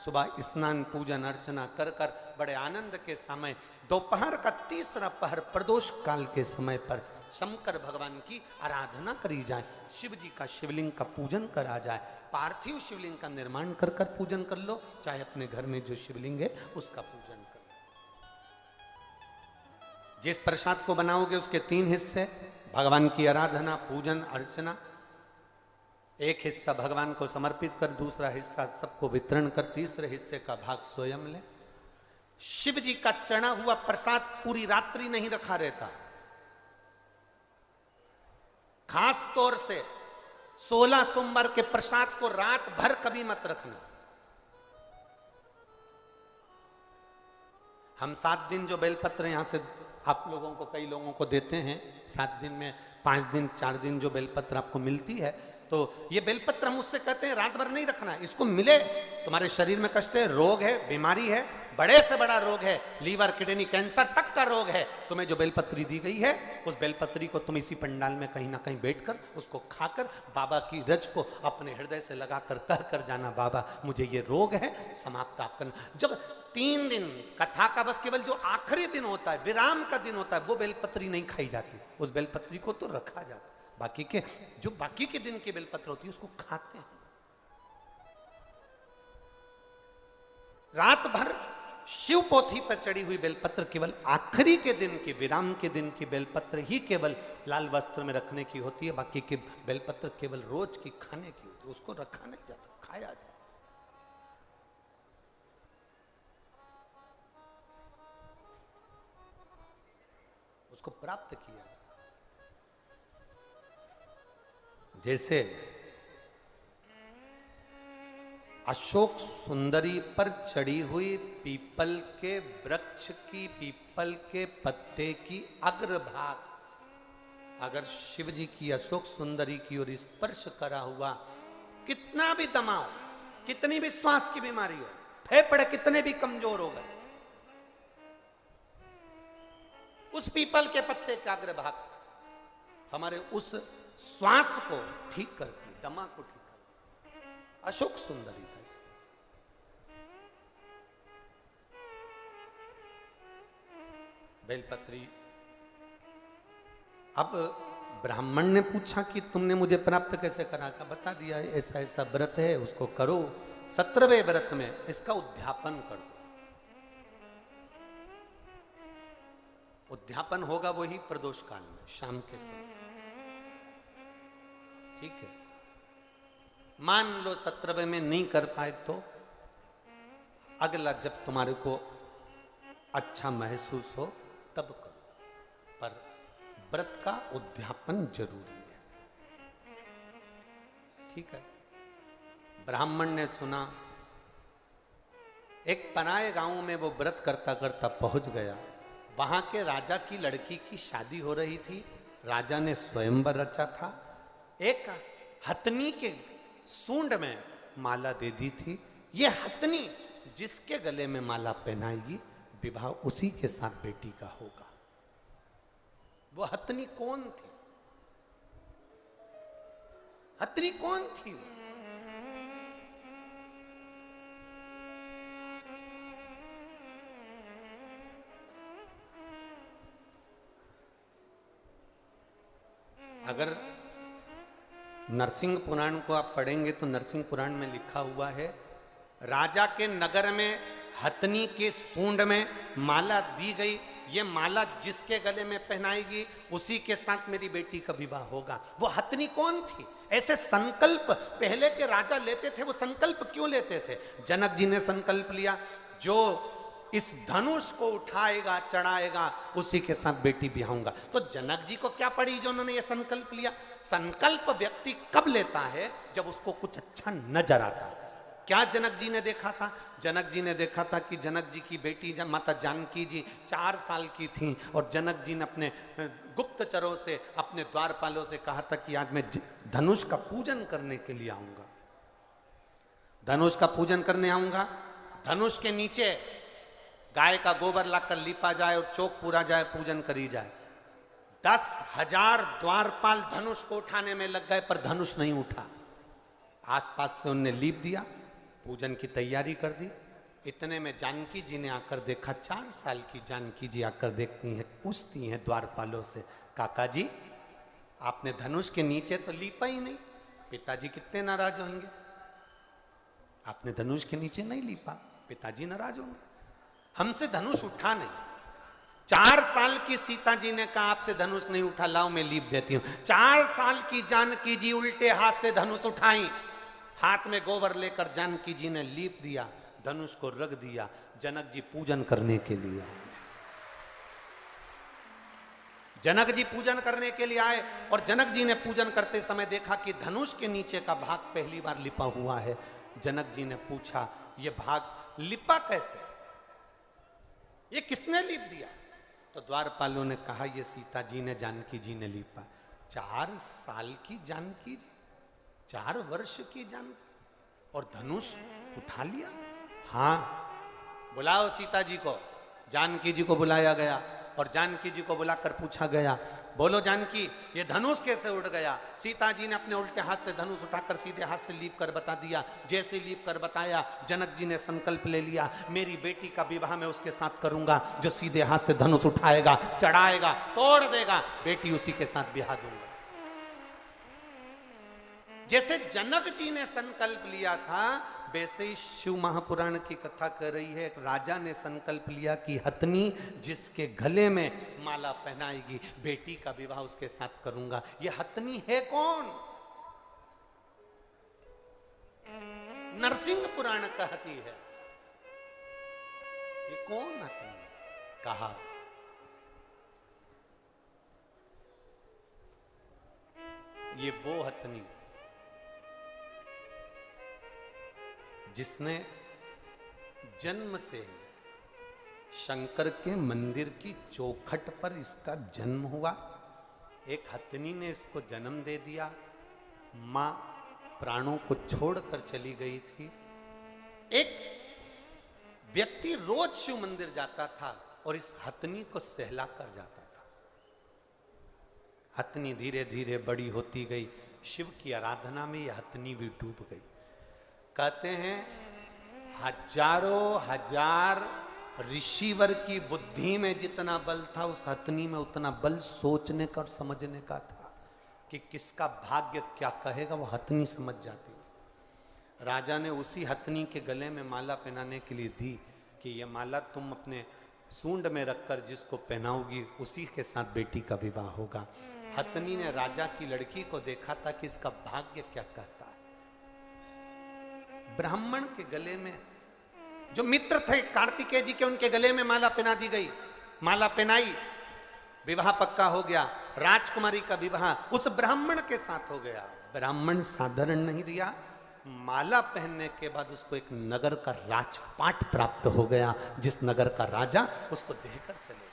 सुबह स्नान पूजन अर्चना कर कर बड़े आनंद के समय दोपहर का तीसरा पहर प्रदोष काल के समय पर शंकर भगवान की आराधना करी जाए, शिव जी का शिवलिंग का पूजन करा जाए। पार्थिव शिवलिंग का निर्माण कर कर पूजन कर लो, चाहे अपने घर में जो शिवलिंग है उसका पूजन कर लो। जिस प्रसाद को बनाओगे उसके 3 हिस्से, भगवान की आराधना पूजन अर्चना, एक हिस्सा भगवान को समर्पित कर, दूसरा हिस्सा सबको वितरण कर, तीसरे हिस्से का भाग स्वयं ले। शिव जी का चढ़ा हुआ प्रसाद पूरी रात्रि नहीं रखा रहता, खास तौर से 16 सोमवार के प्रसाद को रात भर कभी मत रखना। हम 7 दिन जो बेलपत्र यहां से आप लोगों को, कई लोगों को देते हैं, 7 दिन में 5 दिन 4 दिन जो बेलपत्र आपको मिलती है, तो ये बेलपत्र हम उससे कहते हैं रात भर नहीं रखना। इसको मिले, तुम्हारे शरीर में कष्ट है, रोग है, बीमारी है, बड़े से बड़ा रोग है, लीवर किडनी कैंसर तक का रोग है, तुम्हें जो बेलपत्री दी गई है उस बेलपत्री को तुम इसी पंडाल में कहीं ना कहीं बैठकर उसको खाकर बाबा की रज को अपने हृदय से लगाकर कह कर जाना, बाबा मुझे ये रोग है, समाप्त आप करना। जब 3 दिन कथा का बस केवल जो आखिरी दिन होता है, विराम का दिन होता है, वो बेलपत्री नहीं खाई जाती, उस बेलपत्री को तो रखा जाता। बाकी के जो बाकी के दिन की बेलपत्र होती है उसको खाते हैं। रात भर शिव पोथी पर चढ़ी हुई बेलपत्र केवल आखिरी के दिन की, विराम के दिन की बेलपत्र ही केवल लाल वस्त्र में रखने की होती है, बाकी की बेलपत्र केवल रोज की खाने की होती है, उसको रखा नहीं जाता, खाया जाता। उसको प्राप्त किया। जैसे अशोक सुंदरी पर चढ़ी हुई पीपल के वृक्ष की, पीपल के पत्ते की अग्रभाग अगर शिव जी की अशोक सुंदरी की ओर स्पर्श करा हुआ, कितना भी दमाओ, कितनी भी श्वास की बीमारी हो, फेफड़े कितने भी कमजोर हो गए, उस पीपल के पत्ते का अग्रभाग हमारे उस श्वास को ठीक करती है, दमा को ठीक करती है। अशोक सुंदरी था इसमें। बेलपत्री। अब ब्राह्मण ने पूछा कि तुमने मुझे प्राप्त कैसे करा, का बता दिया ऐसा ऐसा व्रत है, उसको करो, 17वें व्रत में इसका उद्यापन कर दो। उद्यापन होगा वही प्रदोष काल में शाम के समय, ठीक है। मान लो 17वें में नहीं कर पाए तो अगला जब तुम्हारे को अच्छा महसूस हो तब करो, पर व्रत का उद्यापन जरूरी है, ठीक है। ब्राह्मण ने सुना, एक पराये गांव में वो व्रत करता करता पहुंच गया। वहां के राजा की लड़की की शादी हो रही थी, राजा ने स्वयंवर रचा था, एक हथनी के सूंड में माला दे दी थी। ये हथनी जिसके गले में माला पहनाएगी विवाह उसी के साथ बेटी का होगा। वो हथनी कौन थी? हथनी कौन थी? अगर नरसिंह पुराण को आप पढ़ेंगे तो नरसिंह पुराण में लिखा हुआ है, राजा के नगर में हथनी के सूंड में माला दी गई, ये माला जिसके गले में पहनाएगी उसी के साथ मेरी बेटी का विवाह होगा। वो हथनी कौन थी? ऐसे संकल्प पहले के राजा लेते थे। वो संकल्प क्यों लेते थे? जनक जी ने संकल्प लिया, जो इस धनुष को उठाएगा चढ़ाएगा उसी के साथ बेटी ब्याहूंगा। तो जनक जी को क्या पड़ी जो उन्होंने ये संकल्प लिया? संकल्प व्यक्ति कब लेता है? जब उसको कुछ अच्छा नजर आता। क्या जनक जी ने देखा था? जनक जी ने देखा था कि जनक जी की बेटी माता जानकी जी 4 साल की थी और जनक जी ने अपने गुप्तचरों से, अपने द्वारपालों से कहा था कि आज मैं धनुष का पूजन करने के लिए आऊंगा, धनुष का पूजन करने आऊंगा। धनुष के नीचे गाय का गोबर लाकर लीपा जाए और चौक पूरा जाए, पूजन करी जाए। 10,000 द्वारपाल धनुष को उठाने में लग गए पर धनुष नहीं उठा। आसपास से उनने लीप दिया, पूजन की तैयारी कर दी। इतने में जानकी जी ने आकर देखा, 4 साल की जानकी जी आकर देखती हैं, पूछती हैं द्वारपालों से, काका जी आपने धनुष के नीचे तो लीपा ही नहीं, पिताजी कितने नाराज होंगे। आपने धनुष के नीचे नहीं लीपा, पिताजी नाराज होंगे। हमसे धनुष उठा नहीं। 4 साल की सीता जी ने कहा आपसे धनुष नहीं उठा, लाओ मैं लीप देती हूं। 4 साल की जानकी जी उल्टे हाथ से धनुष उठाई, हाथ में गोबर लेकर जानकी जी ने लीप दिया, धनुष को रख दिया। जनक जी पूजन करने के लिए, जनक जी पूजन करने के लिए आए और जनक जी ने पूजन करते समय देखा कि धनुष के नीचे का भाग पहली बार लिपा हुआ है। जनक जी ने पूछा ये भाग लिपा कैसे, ये किसने लिप दिया? तो द्वारपालों ने कहा ये सीता जी ने, जानकी जी ने लिपा। 4 साल की जानकी जी, 4 वर्ष की जानकी, और धनुष उठा लिया। हाँ, बुलाओ सीता जी को। जानकी जी को बुलाया गया और जानकी जी को बुलाकर पूछा गया, बोलो जानकी ये धनुष कैसे उड़ गया? सीता जी ने अपने उल्टे हाथ से धनुष उठाकर सीधे हाथ से लीप कर बता दिया। जैसे लीप कर बताया, जनक जी ने संकल्प ले लिया, मेरी बेटी का विवाह मैं उसके साथ करूंगा जो सीधे हाथ से धनुष उठाएगा, चढ़ाएगा, तोड़ देगा, बेटी उसी के साथ ब्याह दूंगा। जैसे जनक जी ने संकल्प लिया था, वैसे ही शिव महापुराण की कथा कर रही है। एक राजा ने संकल्प लिया कि हथनी जिसके गले में माला पहनाएगी, बेटी का विवाह उसके साथ करूंगा। ये हथनी है कौन? नरसिंह पुराण कहती है ये कौन हथनी? कहा ये वो हथनी जिसने जन्म से शंकर के मंदिर की चौखट पर इसका जन्म हुआ। एक हथनी ने इसको जन्म दे दिया, मां प्राणों को छोड़कर चली गई थी। एक व्यक्ति रोज शिव मंदिर जाता था और इस हथनी को सहला कर जाता था। हथनी धीरे धीरे बड़ी होती गई, शिव की आराधना में यह हथनी भी डूब गई। कहते हैं हजारों हजार ऋषिवर की बुद्धि में जितना बल था, उस हथनी में उतना बल सोचने का और समझने का था कि किसका भाग्य क्या कहेगा, वो हथनी समझ जाती थी। राजा ने उसी हथनी के गले में माला पहनाने के लिए दी कि ये माला तुम अपने सूंड में रखकर जिसको पहनाओगी उसी के साथ बेटी का विवाह होगा। हथनी ने राजा की लड़की को देखा था कि इसका भाग्य क्या कहता है। ब्राह्मण के गले में, जो मित्र थे कार्तिकेय जी के, उनके गले में माला पहना दी गई। माला पहनाई, विवाह पक्का हो गया। राजकुमारी का विवाह उस ब्राह्मण के साथ हो गया। ब्राह्मण साधारण नहीं दिया, माला पहनने के बाद उसको एक नगर का राजपाट प्राप्त हो गया, जिस नगर का राजा उसको देकर चले गए।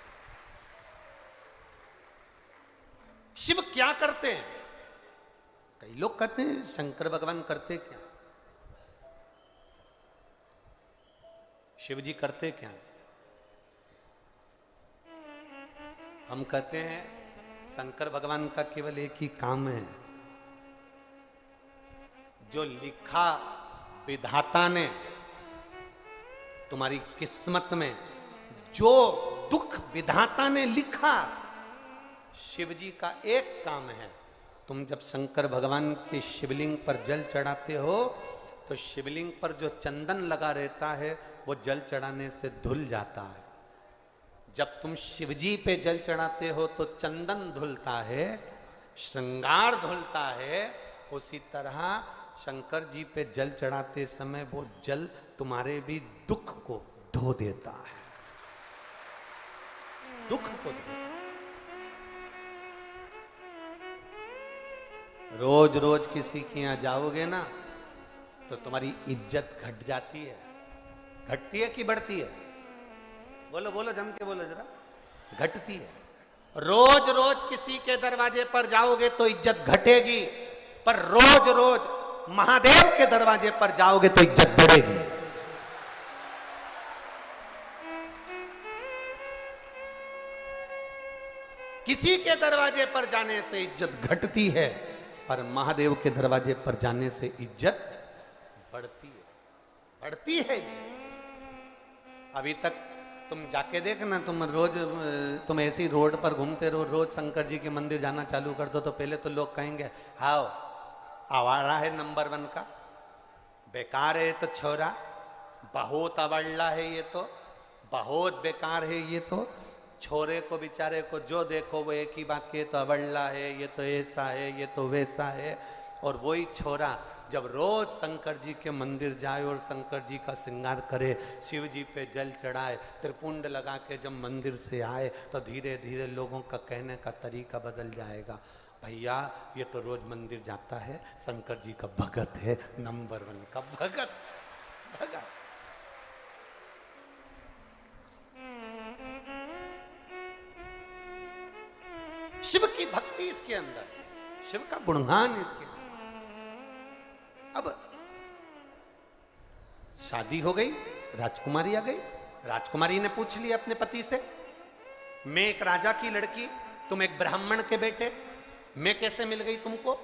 शिव क्या करते हैं? कई लोग कहते हैं शंकर भगवान करते क्या, शिव जी करते क्या? हम कहते हैं शंकर भगवान का केवल एक ही काम है, जो लिखा विधाता ने तुम्हारी किस्मत में, जो दुख विधाता ने लिखा, शिव जी का एक काम है। तुम जब शंकर भगवान के शिवलिंग पर जल चढ़ाते हो तो शिवलिंग पर जो चंदन लगा रहता है वो जल चढ़ाने से धुल जाता है। जब तुम शिवजी पे जल चढ़ाते हो तो चंदन धुलता है, श्रृंगार धुलता है। उसी तरह शंकर जी पे जल चढ़ाते समय वो जल तुम्हारे भी दुख को धो देता है, दुख को धो। रोज रोज किसी के यहां जाओगे ना तो तुम्हारी इज्जत घट जाती है। घटती है कि बढ़ती है? बोलो बोलो, जम के बोलो जरा। घटती है। रोज रोज किसी के दरवाजे पर जाओगे तो इज्जत घटेगी, पर रोज रोज महादेव के दरवाजे पर जाओगे तो इज्जत बढ़ेगी। किसी के दरवाजे पर जाने से इज्जत घटती है, पर महादेव के दरवाजे पर जाने से इज्जत बढ़ती है। बढ़ती है इज्जत। अभी तक तुम जाके देखना, तुम ऐसी रोड पर घूमते रहो, रोज शंकर जी के मंदिर जाना चालू कर दो तो पहले तो लोग कहेंगे आओ आवारा है नंबर 1 का, बेकार है ये तो छोरा, बहुत अवल्ला है ये तो, बहुत बेकार है ये तो। छोरे को बेचारे को जो देखो वो एक ही बात की, ये तो अवल्ला है, ये तो ऐसा है, ये तो वैसा है। और वही छोरा जब रोज शंकर जी के मंदिर जाए और शंकर जी का श्रृंगार करे, शिव जी पे जल चढ़ाए, त्रिपुंड लगा के जब मंदिर से आए तो धीरे धीरे लोगों का कहने का तरीका बदल जाएगा, भैया ये तो रोज मंदिर जाता है, शंकर जी का भगत है, नंबर 1 का भगत। भगत शिव की भक्ति इसके अंदर, शिव का गुणगान इसके अंदर। अब शादी हो गई, राजकुमारी आ गई, राजकुमारी ने पूछ लिया अपने पति से, मैं एक राजा की लड़की, तुम एक ब्राह्मण के बेटे, मैं कैसे मिल गई तुमको?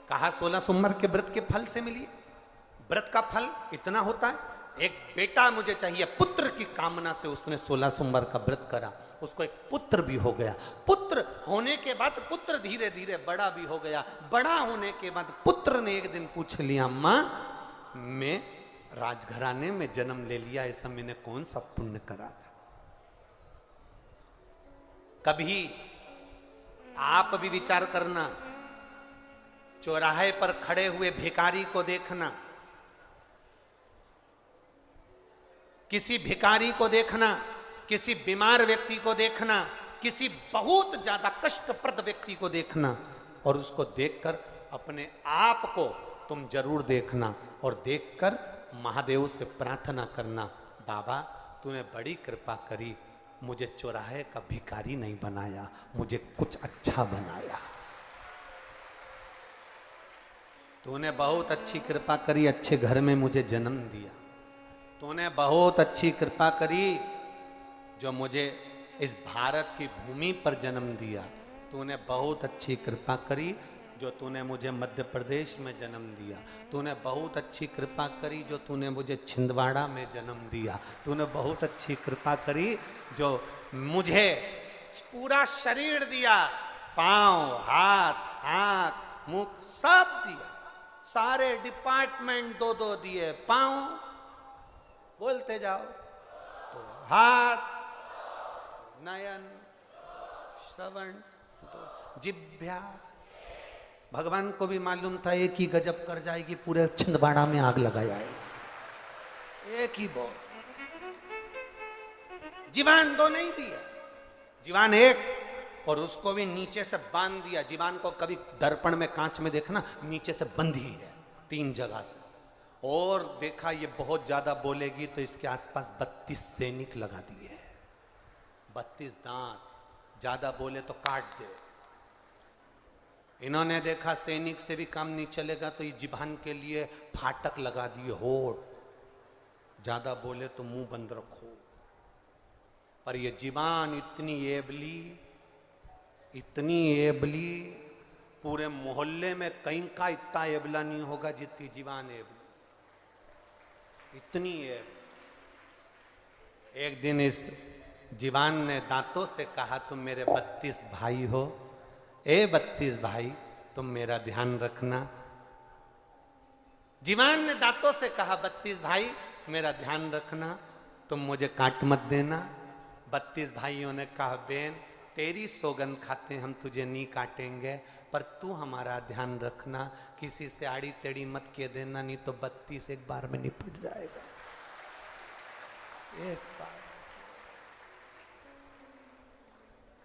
कहा 16 सोमवार के व्रत के फल से मिली। व्रत का फल इतना होता है, एक बेटा मुझे चाहिए, पुत्र की कामना से उसने 16 सोमवार का व्रत करा, उसको एक पुत्र भी हो गया। पुत्र होने के बाद पुत्र धीरे धीरे बड़ा भी हो गया। बड़ा होने के बाद पुत्र ने एक दिन पूछ लिया, माँ मैं राजघराने में जन्म ले लिया, ऐसा मैंने कौन सा पुण्य करा था? कभी आप भी विचार करना, चौराहे पर खड़े हुए भिखारी को देखना, किसी भिखारी को देखना, किसी बीमार व्यक्ति को देखना, किसी बहुत ज्यादा कष्टप्रद व्यक्ति को देखना, और उसको देखकर अपने आप को तुम जरूर देखना, और देखकर महादेव से प्रार्थना करना, बाबा तूने बड़ी कृपा करी, मुझे चौराहे का भिखारी नहीं बनाया, मुझे कुछ अच्छा बनाया। तूने बहुत अच्छी कृपा करी, अच्छे घर में मुझे जन्म दिया। तूने बहुत अच्छी कृपा करी जो मुझे इस भारत की भूमि पर जन्म दिया। तूने बहुत अच्छी कृपा करी जो तूने मुझे मध्य प्रदेश में जन्म दिया। तूने बहुत अच्छी कृपा करी जो तूने मुझे छिंदवाड़ा में जन्म दिया। तूने बहुत अच्छी कृपा करी जो मुझे पूरा शरीर दिया, पांव, हाथ, आंख, मुख सब दिया, सारे डिपार्टमेंट 2-2 दिए। पांव बोलते जाओ तो हाथ, नयन, श्रवण, तो जिह्वा। भगवान को भी मालूम था एक ही गजब कर जाएगी, पूरे छिंदवाड़ा में आग लगाया है। एक ही बहुत, जीवान 2 नहीं दिया, जीवान 1, और उसको भी नीचे से बांध दिया। जीवान को कभी दर्पण में, कांच में देखना, नीचे से बंधी है 3 जगह से, और देखा ये बहुत ज्यादा बोलेगी तो इसके आसपास 32 सैनिक लगा दिए हैं, 32 दांत, ज्यादा बोले तो काट दे। इन्होंने देखा सैनिक से भी काम नहीं चलेगा तो ये जिभान के लिए फाटक लगा दिए, होठ, ज्यादा बोले तो मुंह बंद रखो। पर ये जिबान इतनी एबली, पूरे मोहल्ले में कहीं का इतना एबला नहीं होगा जितनी जिबान एबली, इतनी एब। एक दिन इस जीवान ने दांतों से कहा, तुम मेरे 32 भाई हो, ए 32 भाई तुम मेरा ध्यान रखना। जीवान ने दांतों से कहा, 32 भाई मेरा ध्यान रखना, तुम मुझे काट मत देना। 32 भाइयों ने कहा, बेन तेरी सौगंध खाते हम तुझे नहीं काटेंगे, पर तू हमारा ध्यान रखना, किसी से आड़ी टेढ़ी मत कह देना, नहीं तो 32 एक बार में निपट जाएगा, एक बार।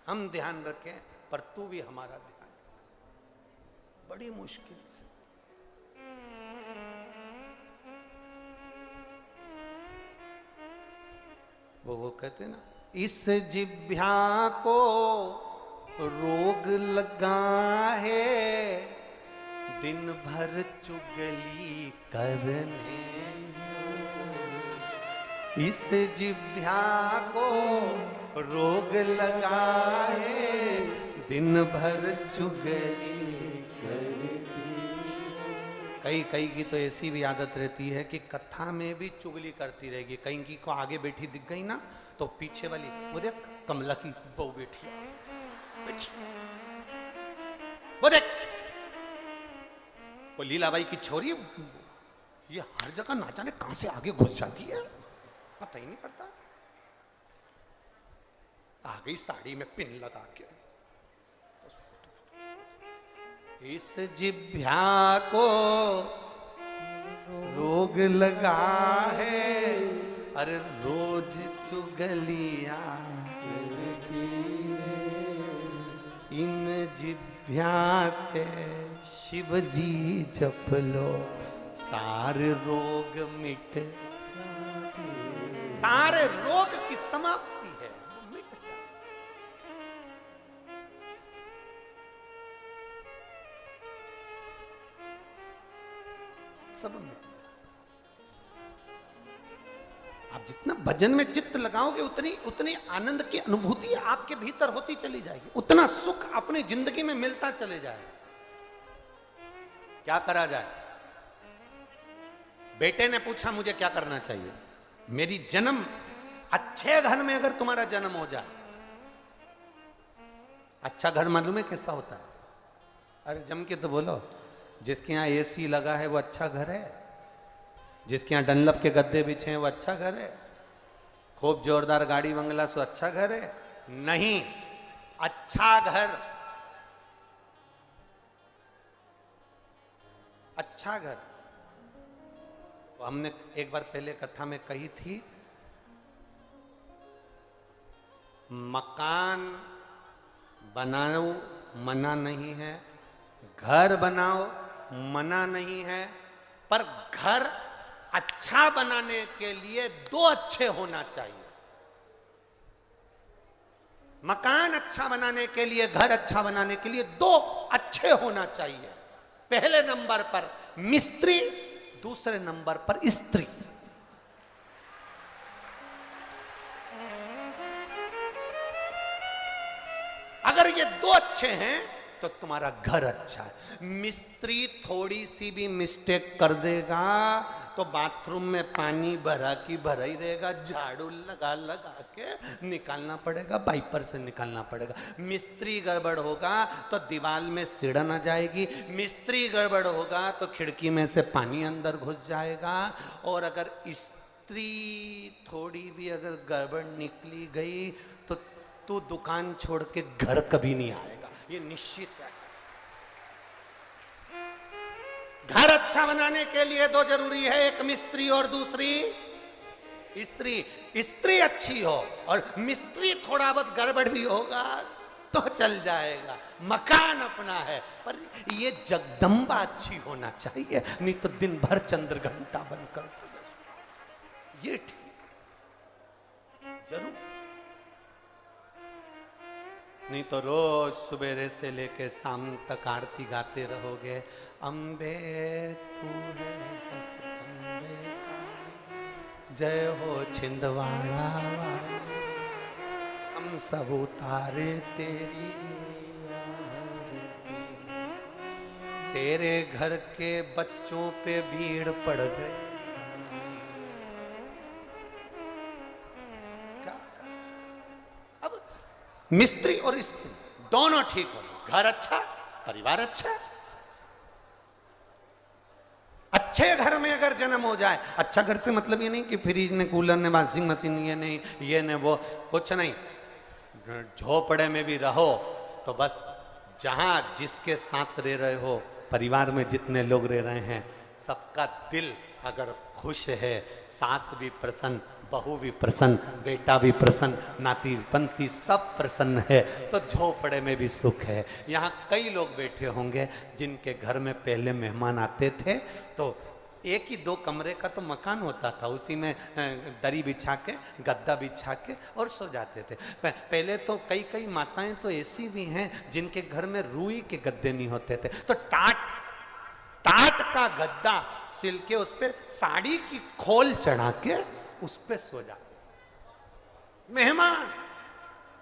हम ध्यान रखें पर तू भी हमारा ध्यान, बड़ी मुश्किल से। वो कहते ना, इस जिह्वा को रोग लगा है, दिन भर चुगली करने। इस जिह्वा को रोग लगा है, दिन भर चुगली करती। कई कई की तो ऐसी भी आदत रहती है कि कथा में भी चुगली करती रहेगी। कहीं की को आगे बैठी दिख गई ना तो पीछे वाली, वो देख कमला की बहू बैठी वो देख, वो लीलाबाई की छोरी, ये हर जगह ना जाने कहां से आगे घुस जाती है, पता ही नहीं पड़ता। आ गई साड़ी में पिन लगा के। इस जिभ्या को रोग लगा है, अरे रोज चुगलिया इन जिभ्या से शिव जी जप लो, सारे रोग मिट, सारे रोग की समाप्ति है, मिट जाए। सब मिट। आप जितना भजन में चित्त लगाओगे उतनी उतनी आनंद की अनुभूति आपके भीतर होती चली जाएगी, उतना सुख अपनी जिंदगी में मिलता चले जाएगा। क्या करा जाए? बेटे ने पूछा मुझे क्या करना चाहिए। मेरी जन्म, अच्छे घर में अगर तुम्हारा जन्म हो जाए, अच्छा घर मालूम है कैसा होता है? अरे जम के तो बोलो, जिसके यहाँ एसी लगा है वो अच्छा घर है, जिसके यहाँ डनलप के गद्दे बिछे हैं वो अच्छा घर है, खूब जोरदार गाड़ी बंगला सो अच्छा घर है? नहीं, अच्छा घर, अच्छा घर। तो हमने एक बार पहले कथा में कही थी, मकान बनाओ मना नहीं है, घर बनाओ मना नहीं है, पर घर अच्छा बनाने के लिए दो अच्छे होना चाहिए। मकान अच्छा बनाने के लिए, घर अच्छा बनाने के लिए दो अच्छे होना चाहिए। पहले नंबर पर मिस्त्री, दूसरे नंबर पर स्त्री। अगर ये दो अच्छे हैं तो तुम्हारा घर अच्छा है। मिस्त्री थोड़ी सी भी मिस्टेक कर देगा तो बाथरूम में पानी भरा की भरा ही रहेगा, झाड़ू लगा लगा के निकालना पड़ेगा, वाइपर से निकालना पड़ेगा। मिस्त्री गड़बड़ होगा तो दीवार में सिड़न आ जाएगी, मिस्त्री गड़बड़ होगा तो खिड़की में से पानी अंदर घुस जाएगा। और अगर स्त्री थोड़ी भी अगर गड़बड़ निकली गई तो तू दुकान छोड़ के घर कभी नहीं आएगा, ये निश्चित है। घर अच्छा बनाने के लिए दो जरूरी है, एक मिस्त्री और दूसरी स्त्री। स्त्री अच्छी हो और मिस्त्री थोड़ा बहुत गड़बड़ भी होगा तो चल जाएगा। मकान अपना है पर ये जगदम्बा अच्छी होना चाहिए, नहीं तो दिन भर चंद्र घंटा बंद कर दो। ये ठीक जरूर, नहीं तो रोज सवेरे से लेके शाम तक आरती गाते रहोगे। अम्बे तू है जगदम्बे काली, जय हो छिंदवाड़ा वाली, हम सब उतारे तेरी आरती। तेरे घर के बच्चों पे भीड़ पड़ गई। मिस्त्री और स्त्री दोनों ठीक हो, घर अच्छा, परिवार अच्छा। अच्छे घर में अगर जन्म हो जाए, अच्छा घर से मतलब ये नहीं कि फ्रिज ने, कूलर ने, वॉशिंग मशीन ये नहीं, ये ने वो, कुछ नहीं। झोपड़े में भी रहो तो बस जहां जिसके साथ रह रहे हो, परिवार में जितने लोग रह रहे हैं, सबका दिल अगर खुश है, सास भी प्रसन्न, बहू भी प्रसन्न, बेटा भी प्रसन्न, नाती पंती सब प्रसन्न है, तो झोपड़े में भी सुख है। यहाँ कई लोग बैठे होंगे जिनके घर में पहले मेहमान आते थे तो एक ही दो कमरे का तो मकान होता था, उसी में दरी बिछा के, गद्दा बिछा के और सो जाते थे। पहले तो कई कई माताएं तो ऐसी भी हैं जिनके घर में रुई के गद्दे नहीं होते थे, तो टाट का गद्दा सिल के उस पे साड़ी की खोल चढ़ा के उस पे सो जाते। मेहमान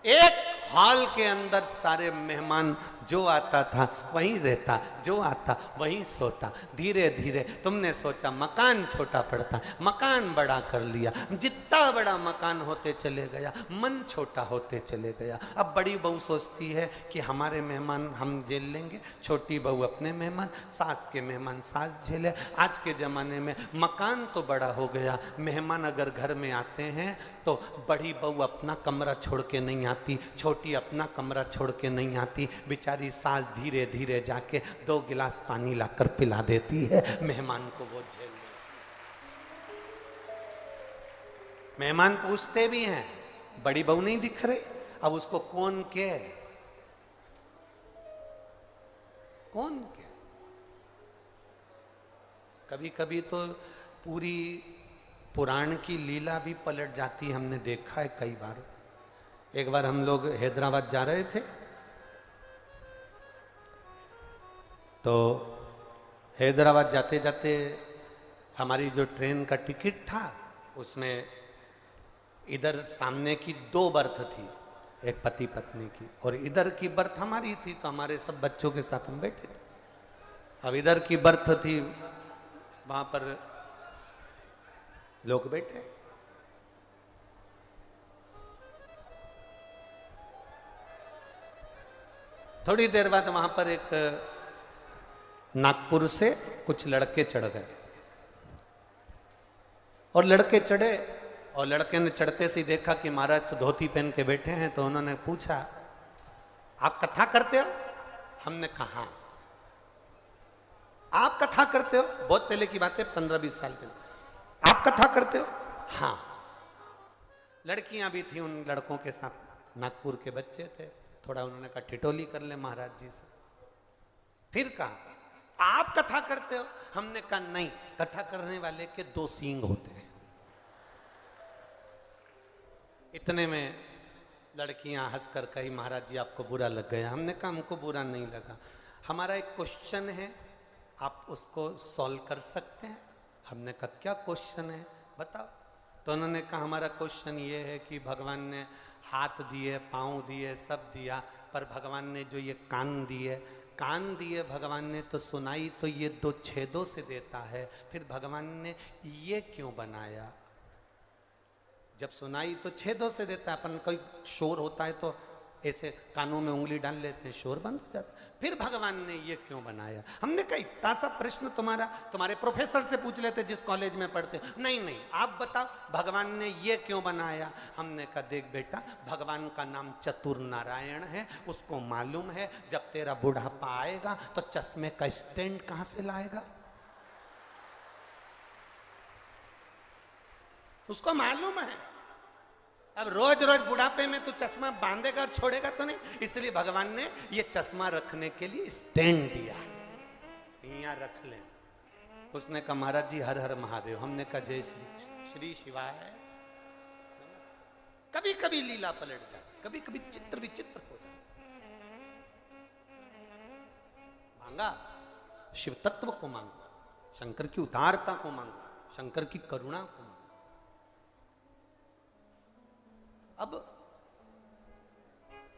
एक हॉल के अंदर सारे मेहमान, जो आता था वहीं रहता, जो आता वहीं सोता। धीरे धीरे तुमने सोचा मकान छोटा पड़ता, मकान बड़ा कर लिया। जितना बड़ा मकान होते चले गया, मन छोटा होते चले गया। अब बड़ी बहू सोचती है कि हमारे मेहमान हम झेल लेंगे, छोटी बहू अपने मेहमान, सास के मेहमान सास झेले। आज के ज़माने में मकान तो बड़ा हो गया, मेहमान अगर घर में आते हैं तो बड़ी बहू अपना कमरा छोड़ के नहीं आती, छोटी अपना कमरा छोड़ के नहीं आती। बेचारी सास धीरे धीरे जाके 2 गिलास पानी लाकर पिला देती है, मेहमान को वो झेल। मेहमान पूछते भी हैं बड़ी बहू नहीं दिख रही, अब उसको कौन के कौन के। कभी कभी तो पूरी पुराण की लीला भी पलट जाती, हमने देखा है कई बार। एक बार हम लोग हैदराबाद जा रहे थे, तो हैदराबाद जाते जाते हमारी जो ट्रेन का टिकट था उसमें इधर सामने की 2 बर्थ थी, एक पति पत्नी की, और इधर की बर्थ हमारी थी। तो हमारे सब बच्चों के साथ हम बैठे थे। अब इधर की बर्थ थी, वहां पर लोग बैठे। थोड़ी देर बाद वहां पर एक नागपुर से कुछ लड़के चढ़ गए, और लड़के चढ़े, और लड़के ने चढ़ते से देखा कि महाराज तो धोती पहन के बैठे हैं। तो उन्होंने पूछा आप कथा करते हो? हमने कहा आप कथा करते हो? बहुत पहले की बात है, 15-20 साल पहले। आप कथा करते हो? हाँ। लड़कियां भी थी उन लड़कों के साथ, नागपुर के बच्चे थे। थोड़ा उन्होंने कहा ठिठोली कर ले महाराज जी से। फिर कहा आप कथा करते हो? हमने कहा नहीं, कथा करने वाले के 2 सींग होते हैं। इतने में लड़कियां हंसकर कही महाराज जी आपको बुरा लग गया। हमने कहा हमको बुरा नहीं लगा, हमारा एक क्वेश्चन है, आप उसको सॉल्व कर सकते हैं। हमने कहा क्या क्वेश्चन है बताओ। तो उन्होंने कहा हमारा क्वेश्चन ये है कि भगवान ने हाथ दिए, पाँव दिए, सब दिया, पर भगवान ने जो ये कान दिए भगवान ने तो सुनाई तो ये 2 छेदों से देता है, फिर भगवान ने ये क्यों बनाया? जब सुनाई तो छेदों से देता है, अपन कोई शोर होता है तो ऐसे कानों में उंगली डाल लेते हैं, शोर बंद हो जाता है। फिर भगवान ने ये क्यों बनाया? हमने कहा इतना सा प्रश्न तुम्हारे प्रोफेसर से पूछ लेते जिस कॉलेज में पढ़ते। नहीं आप बताओ भगवान ने ये क्यों बनाया? हमने कहा देख बेटा, भगवान का नाम चतुर नारायण है, उसको मालूम है जब तेरा बुढ़ापा आएगा तो चश्मे का स्टैंड कहां से लाएगा। उसको मालूम है अब रोज रोज बुढ़ापे में तू चश्मा बांधेगा और छोड़ेगा तो नहीं, इसलिए भगवान ने ये चश्मा रखने के लिए स्टैंड दिया, यहाँ रख ले। उसने कहा महाराज जी हर हर महादेव। हमने कहा जय श्री शिवाय। कभी कभी लीला पलट जाती, कभी कभी चित्र विचित्र हो जाता। मांगा शिव तत्व को, मांगो शंकर की उदारता को, मांगो शंकर की करुणा को। अब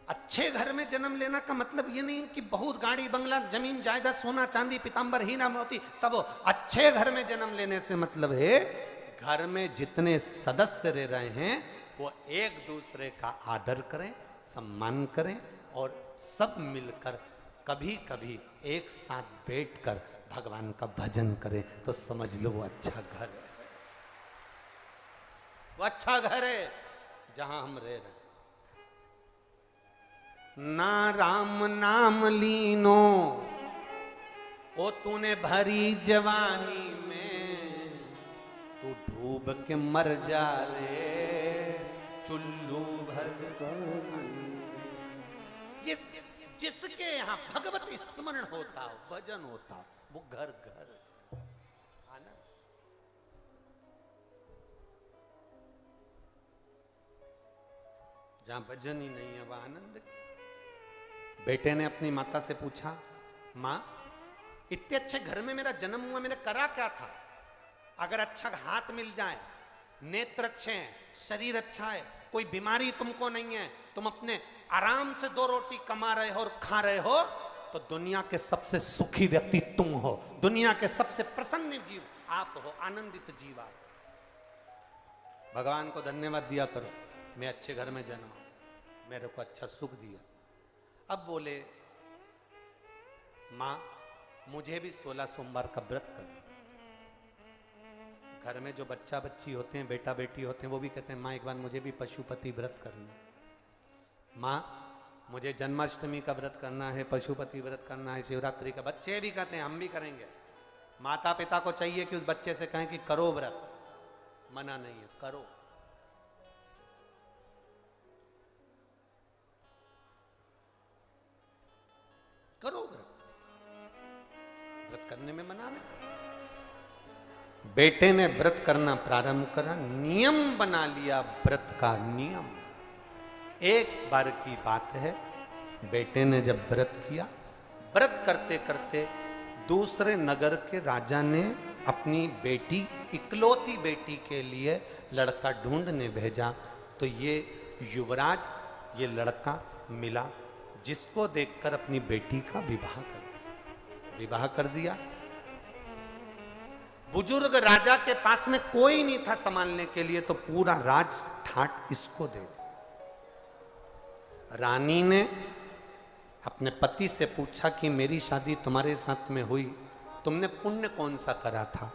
अच्छे घर में जन्म लेना का मतलब ये नहीं कि बहुत गाड़ी बंगला जमीन जायदाद सोना चांदी पीतांबर हीरा मोती सब हो। अच्छे घर में जन्म लेने से मतलब है घर में जितने सदस्य रह रहे हैं वो एक दूसरे का आदर करें, सम्मान करें, और सब मिलकर कभी कभी एक साथ बैठकर भगवान का भजन करें, तो समझ लो वो अच्छा घर है। वो अच्छा घर है जहां हम रह रहे। ना राम नाम लीनो ओ तूने भरी जवानी में, तू डूब के मर जा रे चुल्लू भर। ये जिसके यहाँ भगवती स्मरण होता हो, भजन होता हो, वो घर घर आना। जहां भजन ही नहीं है वह आनंद। बेटे ने अपनी माता से पूछा माँ इतने अच्छे घर में मेरा जन्म हुआ, मैंने करा क्या था? अगर अच्छा हाथ मिल जाए, नेत्र अच्छे हैं, शरीर अच्छा है, कोई बीमारी तुमको नहीं है, तुम अपने आराम से 2 रोटी कमा रहे हो और खा रहे हो, तो दुनिया के सबसे सुखी व्यक्ति तुम हो, दुनिया के सबसे प्रसन्न जीव आप हो, आनंदित जीव आप। भगवान को धन्यवाद दिया करो, मैं अच्छे घर में जन्मा, मेरे को अच्छा सुख दिया। अब बोले माँ मुझे भी 16 सोमवार का व्रत करना। घर में जो बच्चा बच्ची होते हैं, बेटा बेटी होते हैं, वो भी कहते हैं माँ एक बार मुझे भी पशुपति व्रत करना। माँ मुझे जन्माष्टमी का व्रत करना है, पशुपति व्रत करना है, शिवरात्रि का। बच्चे भी कहते हैं हम भी करेंगे। माता पिता को चाहिए कि उस बच्चे से कहें कि करो व्रत, मना नहीं है, करो। करो व्रत, व्रत करने में मना नहीं। बेटे ने व्रत करना प्रारंभ करा, नियम बना लिया व्रत का नियम। एक बार की बात है, बेटे ने जब व्रत किया, व्रत करते करते दूसरे नगर के राजा ने अपनी बेटी, इकलौती बेटी के लिए लड़का ढूंढने भेजा। तो ये युवराज, ये लड़का मिला, जिसको देखकर अपनी बेटी का विवाह कर दिया। बुजुर्ग राजा के पास में कोई नहीं था संभालने के लिए, तो पूरा राज ठाट इसको दे दिया। रानी ने अपने पति से पूछा कि मेरी शादी तुम्हारे साथ में हुई, तुमने पुण्य कौन सा करा था?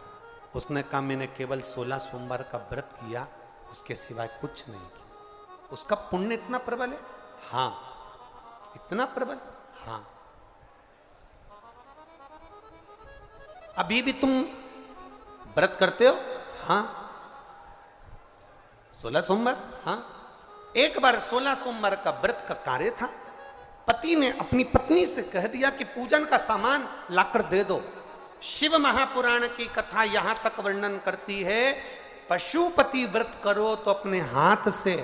उसने कहा मैंने केवल 16 सोमवार का व्रत किया, उसके सिवाय कुछ नहीं किया। उसका पुण्य इतना प्रबल है? हाँ। इतना प्रबल? हाँ। अभी भी तुम व्रत करते हो? हाँ। 16 सोमवार? हाँ। एक बार 16 सोमवार का व्रत का कार्य था, पति ने अपनी पत्नी से कह दिया कि पूजन का सामान लाकर दे दो। शिव महापुराण की कथा यहां तक वर्णन करती है, पशुपति व्रत करो तो अपने हाथ से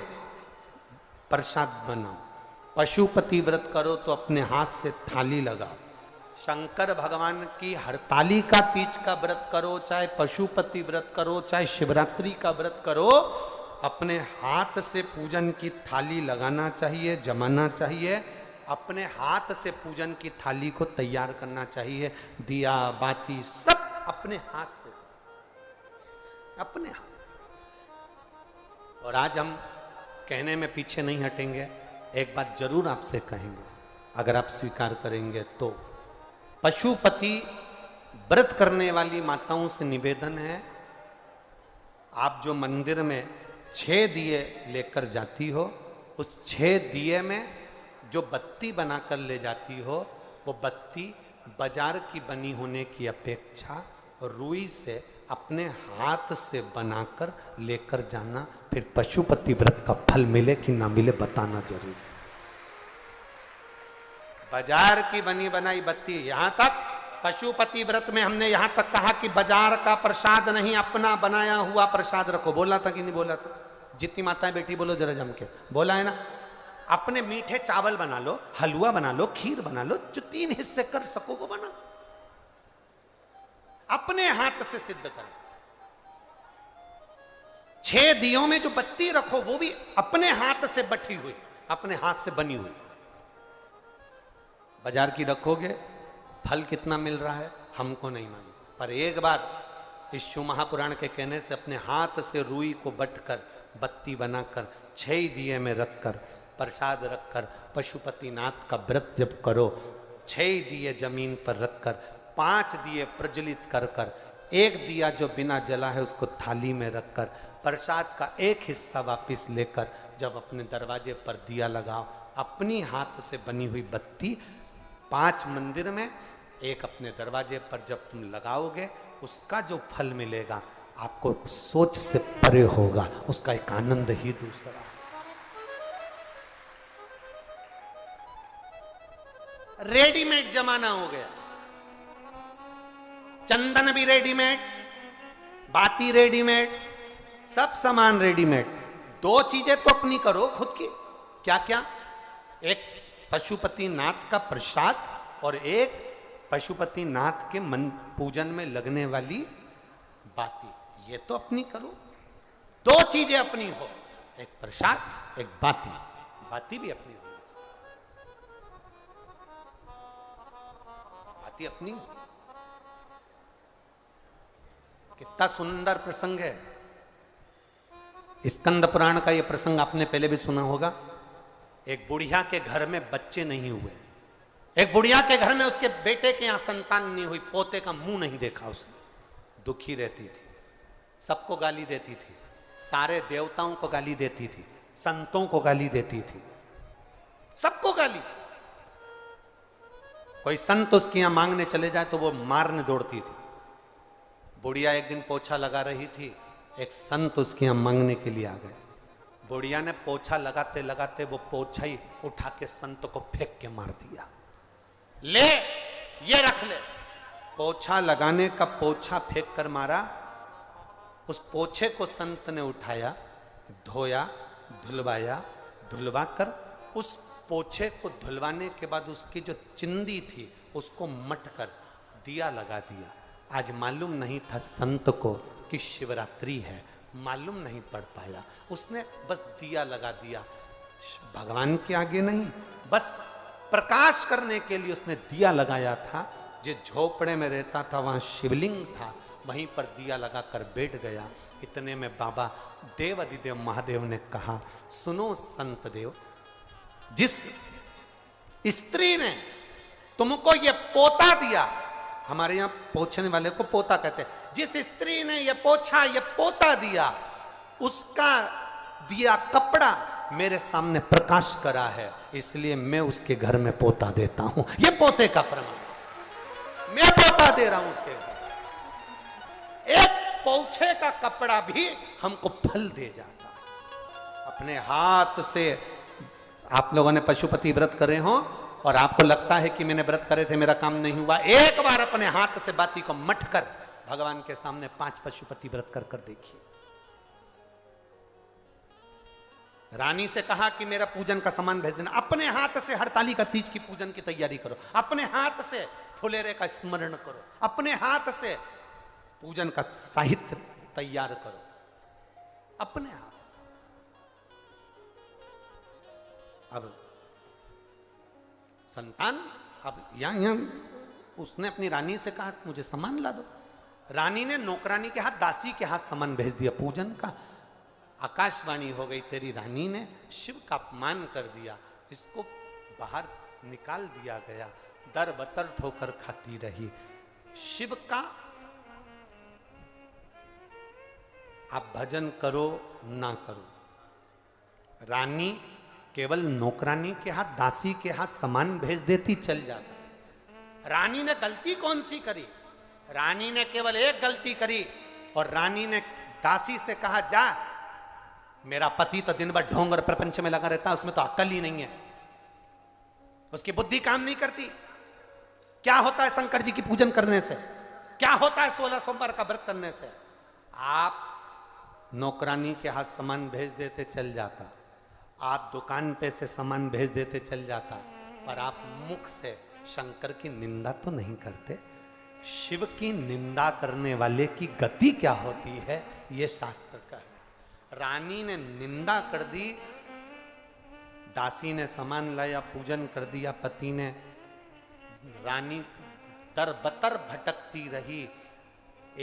प्रसाद बनाओ, पशुपति व्रत करो तो अपने हाथ से थाली लगाओ। शंकर भगवान की हरतालिका तीज का व्रत करो, चाहे पशुपति व्रत करो, चाहे शिवरात्रि का व्रत करो, अपने हाथ से पूजन की थाली लगाना चाहिए, जमाना चाहिए। अपने हाथ से पूजन की थाली को तैयार करना चाहिए, दिया बाती सब अपने हाथ से, अपने हाथ। और आज हम कहने में पीछे नहीं हटेंगे, एक बात जरूर आपसे कहेंगे, अगर आप स्वीकार करेंगे तो। पशुपति व्रत करने वाली माताओं से निवेदन है, आप जो मंदिर में 6 दिए लेकर जाती हो, उस 6 दिए में जो बत्ती बनाकर ले जाती हो, वो बत्ती बाजार की बनी होने की अपेक्षा रुई से अपने हाथ से बनाकर लेकर जाना। फिर पशुपति व्रत का फल मिले कि ना मिले बताना जरूर। बाजार की बनी बनाई बत्ती, यहां तक पशुपति व्रत में हमने यहां तक कहा कि बाजार का प्रसाद नहीं, अपना बनाया हुआ प्रसाद रखो। बोला था कि नहीं बोला था? जितनी माताएं बेटी बोलो जरा जम के, बोला है ना? अपने मीठे चावल बना लो, हलवा बना लो, खीर बना लो, जो 3 हिस्से कर सको वो बना, अपने हाथ से सिद्ध करो। 6 दियों में जो बत्ती रखो वो भी अपने हाथ से बटी हुई, अपने हाथ से बनी हुई। बाजार की रखोगे, फल कितना मिल रहा है हमको नहीं मालूम, पर एक बार इस शिव महापुराण के कहने से अपने हाथ से रुई को बटकर बत्ती बनाकर 6 दिए में रखकर प्रसाद रखकर पशुपतिनाथ का व्रत जब करो, 6 दिए जमीन पर रखकर 5 दिए प्रज्वलित कर कर, 1 दिया जो बिना जला है उसको थाली में रखकर प्रसाद का 1 हिस्सा वापस लेकर जब अपने दरवाजे पर दिया लगाओ, अपनी हाथ से बनी हुई बत्ती 5 मंदिर में, 1 अपने दरवाजे पर जब तुम लगाओगे, उसका जो फल मिलेगा आपको सोच से परे होगा, उसका एक आनंद ही दूसरा। रेडीमेड जमाना हो गया, चंदन भी रेडीमेड, बाती रेडीमेड, सब सामान रेडीमेड। 2 चीजें तो अपनी करो खुद की। क्या क्या? एक पशुपतिनाथ का प्रसाद और एक पशुपतिनाथ के मन पूजन में लगने वाली बाती, ये तो अपनी करो। 2 चीजें अपनी हो, एक प्रसाद, एक बाती। बाती भी अपनी हो। आपत्ति अपनी। कितना सुंदर प्रसंग है। स्कंद पुराण का यह प्रसंग आपने पहले भी सुना होगा। एक बुढ़िया के घर में बच्चे नहीं हुए, एक बुढ़िया के घर में उसके बेटे के यहां संतान नहीं हुई, पोते का मुंह नहीं देखा उसने, दुखी रहती थी, सबको गाली देती थी, सारे देवताओं को गाली देती थी, संतों को गाली देती थी, सबको गाली। कोई संत उसके यहां मांगने चले जाए तो वो मारने दौड़ती थी। बुढ़िया एक दिन पोछा लगा रही थी, एक संत उसके यहां मांगने के लिए आ गए। बुढ़िया ने पोछा लगाते लगाते वो पोछा ही उठा के संत को फेंक के मार दिया। ले ये रख ले। पोछा लगाने का पोछा फेंक कर मारा। उस पोछे को संत ने उठाया, धोया, धुलवाया, धुलवा कर उस पोछे को धुलवाने के बाद उसकी जो चिंदी थी उसको मट कर दिया लगा दिया। आज मालूम नहीं था संत को कि शिवरात्रि है, मालूम नहीं पड़ पाया, उसने बस दिया लगा दिया। भगवान के आगे नहीं, बस प्रकाश करने के लिए उसने दिया लगाया था। जिस झोपड़े में रहता था वहां शिवलिंग था, वहीं पर दिया लगाकर बैठ गया। इतने में बाबा देव अधिदेव महादेव ने कहा, सुनो संत देव, जिस स्त्री ने तुमको ये पोता दिया, हमारे यहां पोछने वाले को पोता कहते हैं, जिस स्त्री ने ये पोछा ये पोता दिया, उसका दिया कपड़ा मेरे सामने प्रकाश करा है, इसलिए मैं उसके घर में पोता देता हूं। ये पोते का प्रमाण, मैं पोता दे रहा हूं उसके घर। एक पोछे का कपड़ा भी हमको फल दे जाता है। अपने हाथ से आप लोगों ने पशुपति व्रत करे हो और आपको लगता है कि मैंने व्रत करे थे मेरा काम नहीं हुआ, एक बार अपने हाथ से बाती को मट कर भगवान के सामने 5 पशुपति व्रत कर कर देखिए। रानी से कहा कि मेरा पूजन का सामान भेज देना, अपने हाथ से हरताली का तीज की पूजन की तैयारी करो, अपने हाथ से फुलेरे का स्मरण करो, अपने हाथ से पूजन का साहित्य तैयार करो, अपने हाथ। अब संतान, अब यहां उसने अपनी रानी से कहा मुझे सामान ला दो। रानी ने नौकरानी के हाथ, दासी के हाथ सामान भेज दिया पूजन का। आकाशवाणी हो गई, तेरी रानी ने शिव का अपमान कर दिया, इसको बाहर निकाल दिया गया। दर बतर ठोकर खाती रही। शिव का आप भजन करो ना करो, रानी केवल नौकरानी के हाथ, दासी के हाथ सामान भेज देती, चल जाता। रानी ने गलती कौन सी करी? रानी ने केवल एक गलती करी और रानी ने दासी से कहा, जा, मेरा पति तो दिन भर ढोंग और प्रपंच में लगा रहता है, उसमें तो अक्ल ही नहीं है, उसकी बुद्धि काम नहीं करती। क्या होता है शंकर जी की पूजन करने से? क्या होता है 16 सोमवार का व्रत करने से? आप नौकरानी के हाथ सामान भेज देते, चल जाता। आप दुकान पे से सामान भेज देते, चल जाता। पर आप मुख से शंकर की निंदा तो नहीं करते। शिव की निंदा करने वाले की गति क्या होती है, ये शास्त्र का है। रानी ने निंदा कर दी, दासी ने सामान लाया, पूजन कर दिया, पति ने। रानी तरबतर भटकती रही।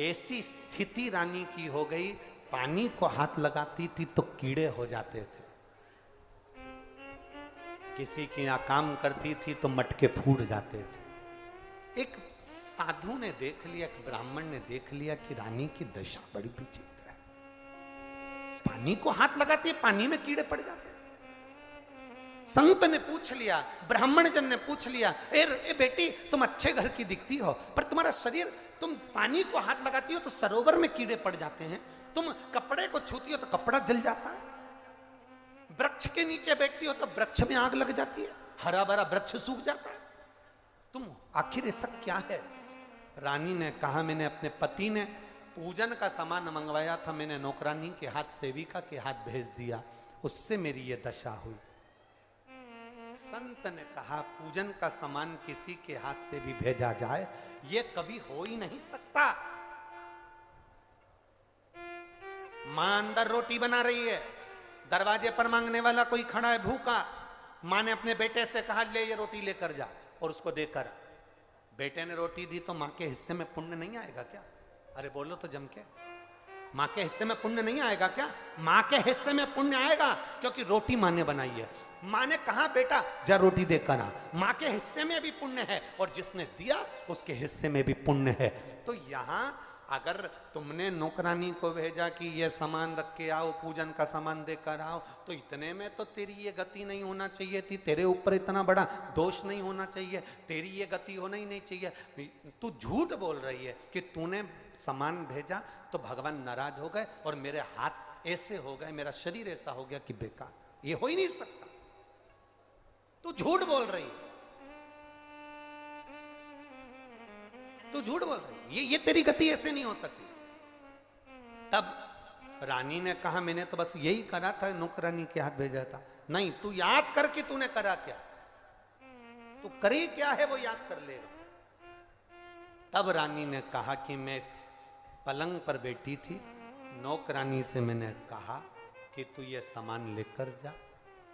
ऐसी स्थिति रानी की हो गई, पानी को हाथ लगाती थी तो कीड़े हो जाते थे, किसी के यहां काम करती थी तो मटके फूट जाते थे। एक साधु ने देख लिया, एक ब्राह्मण ने देख लिया कि रानी की दशा बड़ी विचित्र है, पानी को हाथ लगाती है, पानी में कीड़े पड़ जाते हैं। संत ने पूछ लिया, ब्राह्मण जन ने पूछ लिया, ए बेटी, तुम अच्छे घर की दिखती हो, पर तुम्हारा शरीर, तुम पानी को हाथ लगाती हो तो सरोवर में कीड़े पड़ जाते हैं, तुम कपड़े को छूती हो तो कपड़ा जल जाता है, वृक्ष के नीचे बैठती हो तो वृक्ष में आग लग जाती है, हरा भरा वृक्ष सूख जाता है, तुम आखिर ये सब क्या है? रानी ने कहा, मैंने अपने पति ने पूजन का सामान मंगवाया था, मैंने नौकरानी के हाथ, सेविका के हाथ भेज दिया, उससे मेरी ये दशा हुई। संत ने कहा, पूजन का सामान किसी के हाथ से भी भेजा जाए, ये कभी हो ही नहीं सकता। मां अंदर रोटी बना रही है, दरवाजे पर मांगने वाला कोई खड़ा है भूखा, मां ने अपने बेटे से कहा, ले ये रोटी लेकर जा और उसको देकर बेटे ने रोटी दी तो माँ के हिस्से में पुण्य नहीं आएगा क्या? अरे बोलो तो जम के, माँ के हिस्से में पुण्य नहीं आएगा क्या? माँ के हिस्से में पुण्य आएगा, क्योंकि रोटी माँ ने बनाई है। माँ ने कहा बेटा जा रोटी देकर आ, माँ के हिस्से में भी पुण्य है और जिसने दिया उसके हिस्से में भी पुण्य है। तो यहाँ अगर तुमने नौकरानी को भेजा कि ये सामान रख के आओ, पूजन का सामान देकर आओ, तो इतने में तो तेरी ये गति नहीं होना चाहिए थी, तेरे ऊपर इतना बड़ा दोष नहीं होना चाहिए, तेरी ये गति होना ही नहीं चाहिए। तू झूठ बोल रही है कि तूने सामान भेजा तो भगवान नाराज हो गए और मेरे हाथ ऐसे हो गए, मेरा शरीर ऐसा हो गया कि बेकार, ये हो ही नहीं सकता। तू झूठ बोल रही है, तू झूठ बोल रही है, ये तेरी गति ऐसे नहीं हो सकती। तब रानी ने कहा मैंने तो बस यही करा था, नौकरानी के हाथ भेजा था। नहीं, तू याद कर कि तूने करा क्या, तू करी क्या है वो याद कर लेगा। तब रानी ने कहा कि मैं पलंग पर बैठी थी, नौकरानी से मैंने कहा कि तू ये सामान लेकर जा।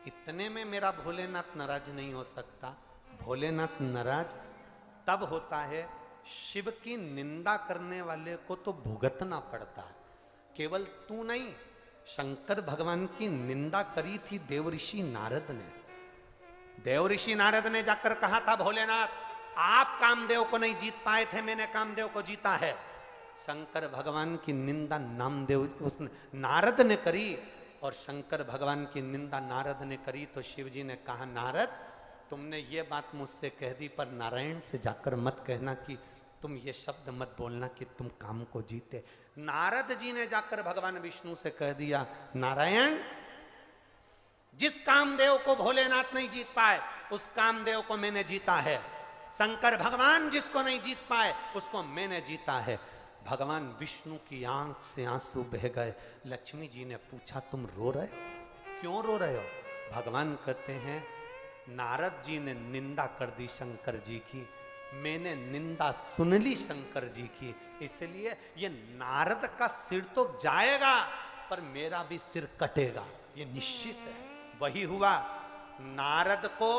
इतने में मेरा भोलेनाथ नाराज नहीं हो सकता। भोलेनाथ नाराज तब होता है, शिव की निंदा करने वाले को तो भुगतना पड़ता है। केवल तू नहीं, शंकर भगवान की निंदा करी थी देवऋषि नारद ने। देवऋषि नारद ने जाकर कहा था भोलेनाथ आप कामदेव को नहीं जीत पाए थे, मैंने कामदेव को जीता है। शंकर भगवान की निंदा नामदेव उसने नारद ने करी, और शंकर भगवान की निंदा नारद ने करी तो शिव जी ने कहा नारद तुमने ये बात मुझसे कह दी, पर नारायण से जाकर मत कहना कि तुम ये शब्द मत बोलना कि तुम काम को जीते। नारद जी ने जाकर भगवान विष्णु से कह दिया नारायण जिस कामदेव को भोलेनाथ नहीं जीत पाए उस कामदेव को मैंने जीता है। शंकर भगवान जिसको नहीं जीत पाए उसको मैंने जीता है। भगवान विष्णु की आंख से आंसू बह गए। लक्ष्मी जी ने पूछा तुम रो रहे हो, क्यों रो रहे हो? भगवान कहते हैं नारद जी ने निंदा कर दी शंकर जी की, मैंने निंदा सुन ली शंकर जी की, इसलिए ये नारद का सिर तो जाएगा पर मेरा भी सिर कटेगा, ये निश्चित है। वही हुआ, नारद को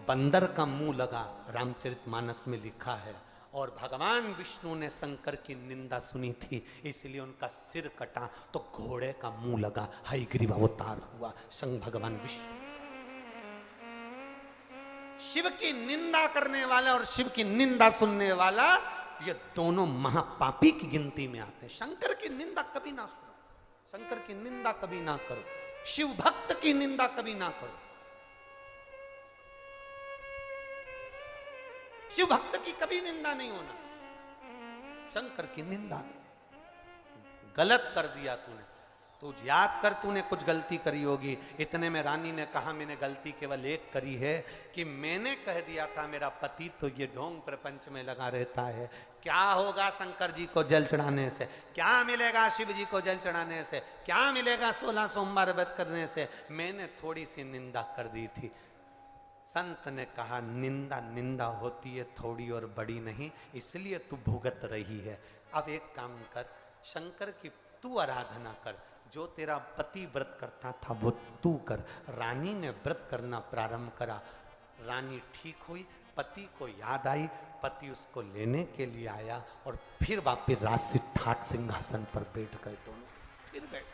बंदर का मुंह लगा, रामचरितमानस में लिखा है, और भगवान विष्णु ने शंकर की निंदा सुनी थी इसलिए उनका सिर कटा, तो घोड़े का मुंह लगा, हयग्रीव अवतार हुआ भगवान विष्णु। शिव की निंदा करने वाला और शिव की निंदा सुनने वाला ये दोनों महापापी की गिनती में आते हैं। शंकर की निंदा कभी ना सुनो, शंकर की निंदा कभी ना करो, शिव भक्त की निंदा कभी ना करो। शिव भक्त की कभी निंदा नहीं होना, शंकर की निंदा नहीं। गलत कर दिया तूने, तू याद कर तूने कुछ गलती करी होगी। इतने में रानी ने कहा मैंने गलती केवल एक करी है कि मैंने कह दिया था मेरा पति तो ये ढोंग प्रपंच में लगा रहता है, क्या होगा शंकर जी को जल चढ़ाने से, क्या मिलेगा शिव जी को जल चढ़ाने से, क्या मिलेगा 16 सोमवार व्रत करने से। मैंने थोड़ी सी निंदा कर दी थी। संत ने कहा निंदा निंदा होती है, थोड़ी और बड़ी नहीं, इसलिए तू भुगत रही है। अब एक काम कर, शंकर की तू आराधना कर, जो तेरा पति व्रत करता था वो तू कर। रानी ने व्रत करना प्रारंभ करा, रानी ठीक हुई, पति को याद आई, पति उसको लेने के लिए आया और फिर वापिस राजसी ठाट सिंहासन पर बैठ गए दोनों, फिर बैठ।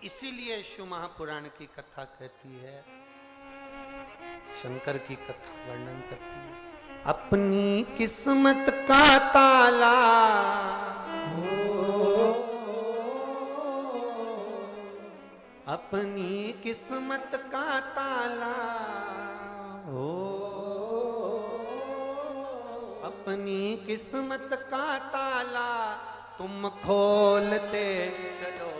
इसीलिए शिव महापुराण की कथा कहती है, शंकर की कथा वर्णन करती है, अपनी किस्मत का ताला अपनी किस्मत का ताला हो, अपनी किस्मत का ताला तुम खोलते चलो,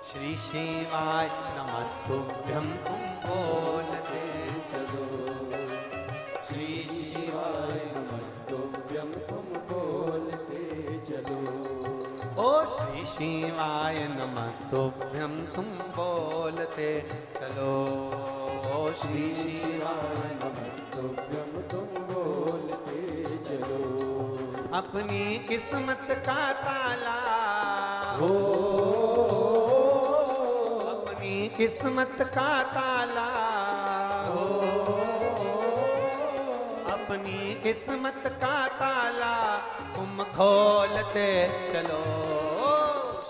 श्री शिवाय नमस्तुभ्यं तुम बोलते चलो, श्री शिवाय नमस्तुभ्यं तुम बोलते चलो, ओ श्री शिवाय नमस्तुभ्यं तुम बोलते चलो, ओ श्री शिवाय नमस्तुभ्यं तुम बोलते चलो, अपनी किस्मत का ताला हो, अपनी किस्मत का ताला हो, अपनी किस्मत का ताला तुम खोलते चलो।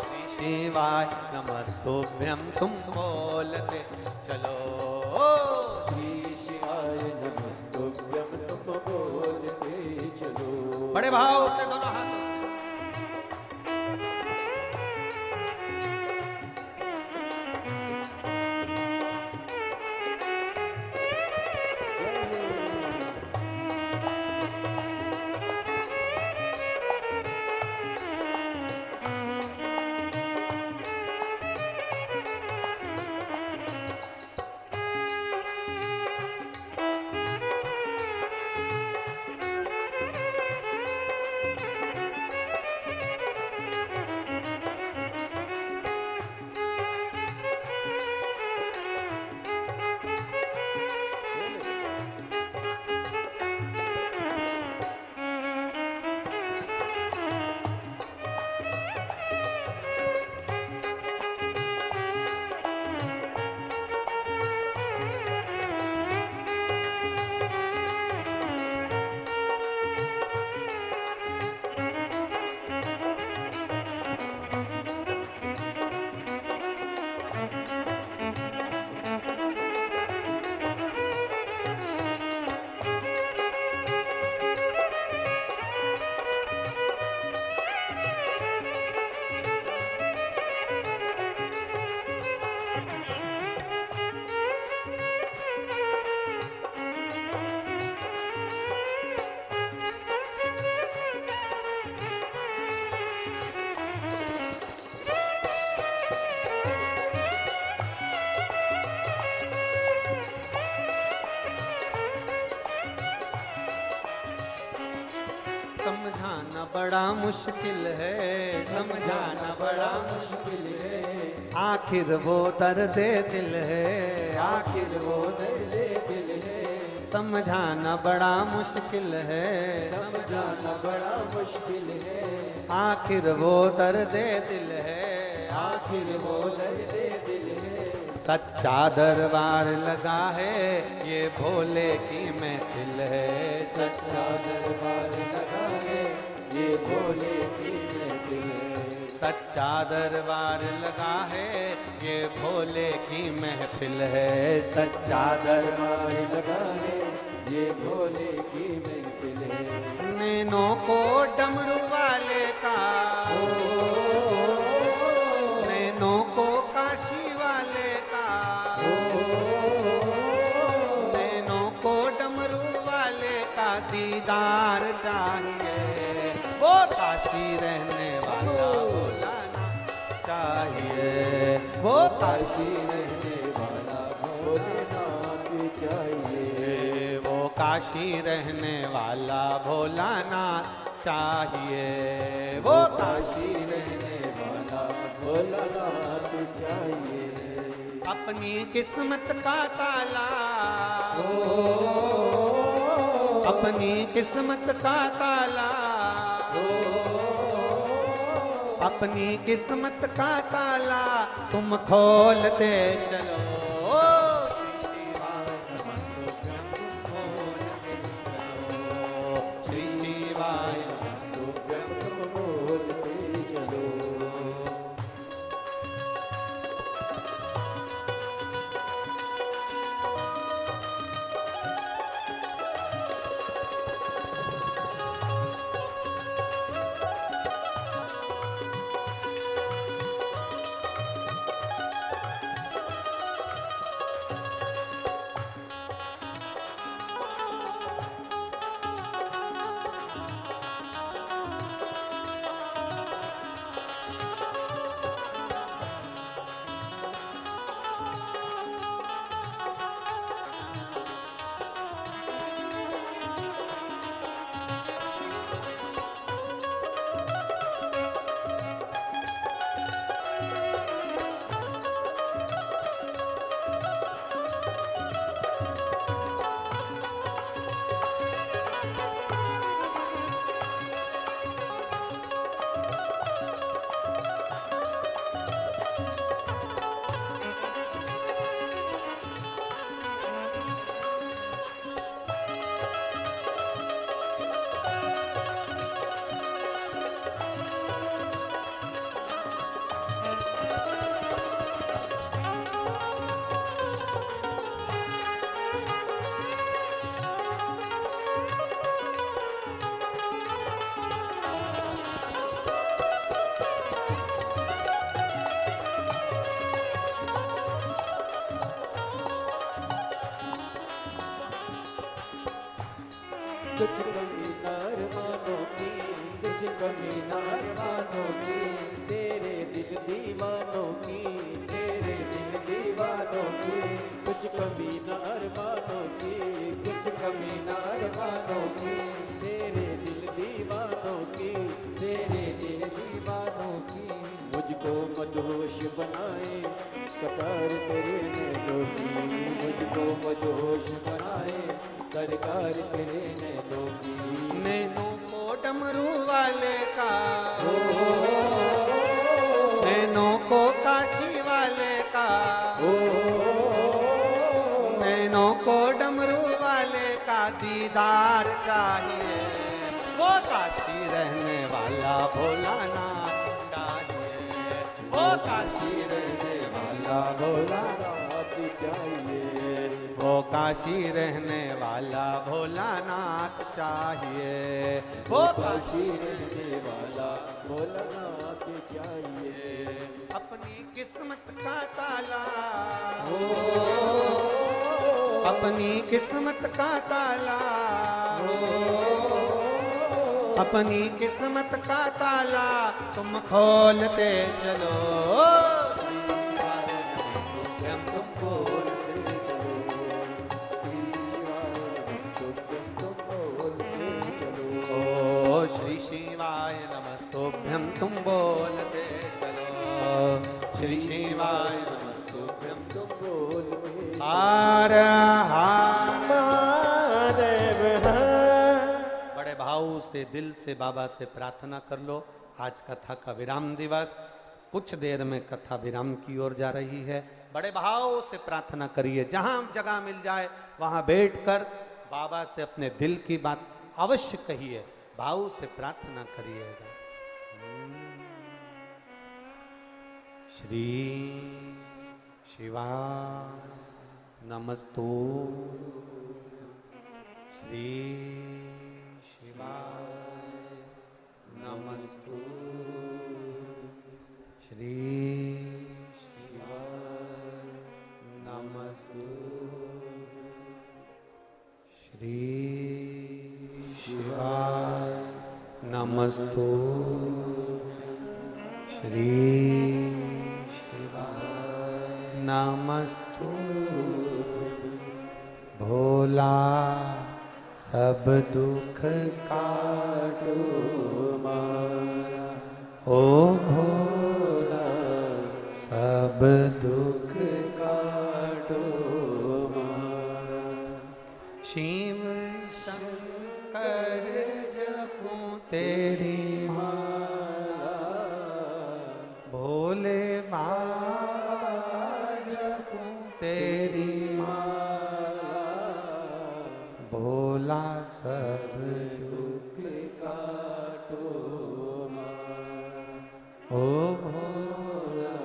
श्री शिवाय नमस्तुभ्यं तुम बोलते चलो। श्री शिवाय नमस्तुभ्यं तुम बोलते चलो। बड़े भाव से दोनों हाथों से समझाना बड़ा मुश्किल है, समझाना बड़ा मुश्किल है, आखिर वो दर्द दिल है, आखिर वो दर्द दिल है। समझाना बड़ा मुश्किल है, समझाना बड़ा मुश्किल है, आखिर वो दर्द दिल है, आखिर वो दर्द दिल है। सच्चा दरबार लगा है ये भोले की महफिल है, सच्चा दरबार लगा है ये भोले की महफिल है। सच्चा दरबार लगा है ये भोले की महफिल है, सच्चा दरबार दरबार लगा है ये भोले की महफिल है। नैनों को डमरू वाले का, नैनों को काशी वाले का, नैनों को डमरू वाले का दीदार चाहिए, वो काशी रहने वाला भोलाना चाहिए, वो काशी रहने वाला भोलेनाथ चाहिए। वो काशी रहने वाला भोलानाथ चाहिए, वो काशी रहने वाला भोलानाथ चाहिए। अपनी किस्मत का ताला, अपनी किस्मत का ताला, अपनी किस्मत का ताला तुम खोलते चलो। श्री शिवाय नमस्तुभ्यं तुम खोलते चलो। श्री शिवाय नमस्तुभ्यं तुम बोलते चलो। कुछ कमी नार मानो की, कुछ कमी नार मानो की, तेरे दिल दीवानों की, तेरे दिल दीवानों की, कुछ कमी नार मानो की, कुछ कमी नार मानो की, तेरे दिल दीवानों की, तेरे दिल दीवानों की, मुझको मदहोश बनाए कतार तेरे नैनों की, मुझको मदहोश बनाए करकार तेरे नैनों की। नैनों को डमरू वाले का, नैनों को काशी वाले का, नैनों को डमरू वाले का दीदार चाहिए, वो काशी रहने वाला भोलानाथ चाहिए, वो काशी रहने वाला भोलानाथ चाहिए, वो काशी रहने वाला भोलानाथ चाहिए, वो काशी रहने वाला भोलानाथ चाहिए। अपनी किस्मत का ताला, अपनी किस्मत का ताला, अपनी किस्मत का ताला तुम खोलते चलो, हम तुमको श्री शिवाय नमस्तुभ्यं तुम बोलते चलो, श्री शिवाय नमस्तुभ्यं तुम बोलते हर हर महादेव। बड़े भाव से दिल से बाबा से प्रार्थना कर लो। आज कथा का विराम दिवस, कुछ देर में कथा विराम की ओर जा रही है। बड़े भाव से प्रार्थना करिए, जहां जगह मिल जाए वहां बैठकर बाबा से अपने दिल की बात अवश्य कहिए, भाव से प्रार्थना करिएगा। श्री शिवाय नमस्तु, श्री शिवाय नमस्तु, श्री शिवाय नमस्तु, श्री शिवाय नमस्तु, श्री शिवाय नमस्तु। भोला सब दुख काटो मारा, ओ भोला सब दुख काटो मारा। शिव शंकर जपूं तेरी माला, भोले बाबा जपूं तेरी माला, भोला सब दुख काटो मारा, ओ भोला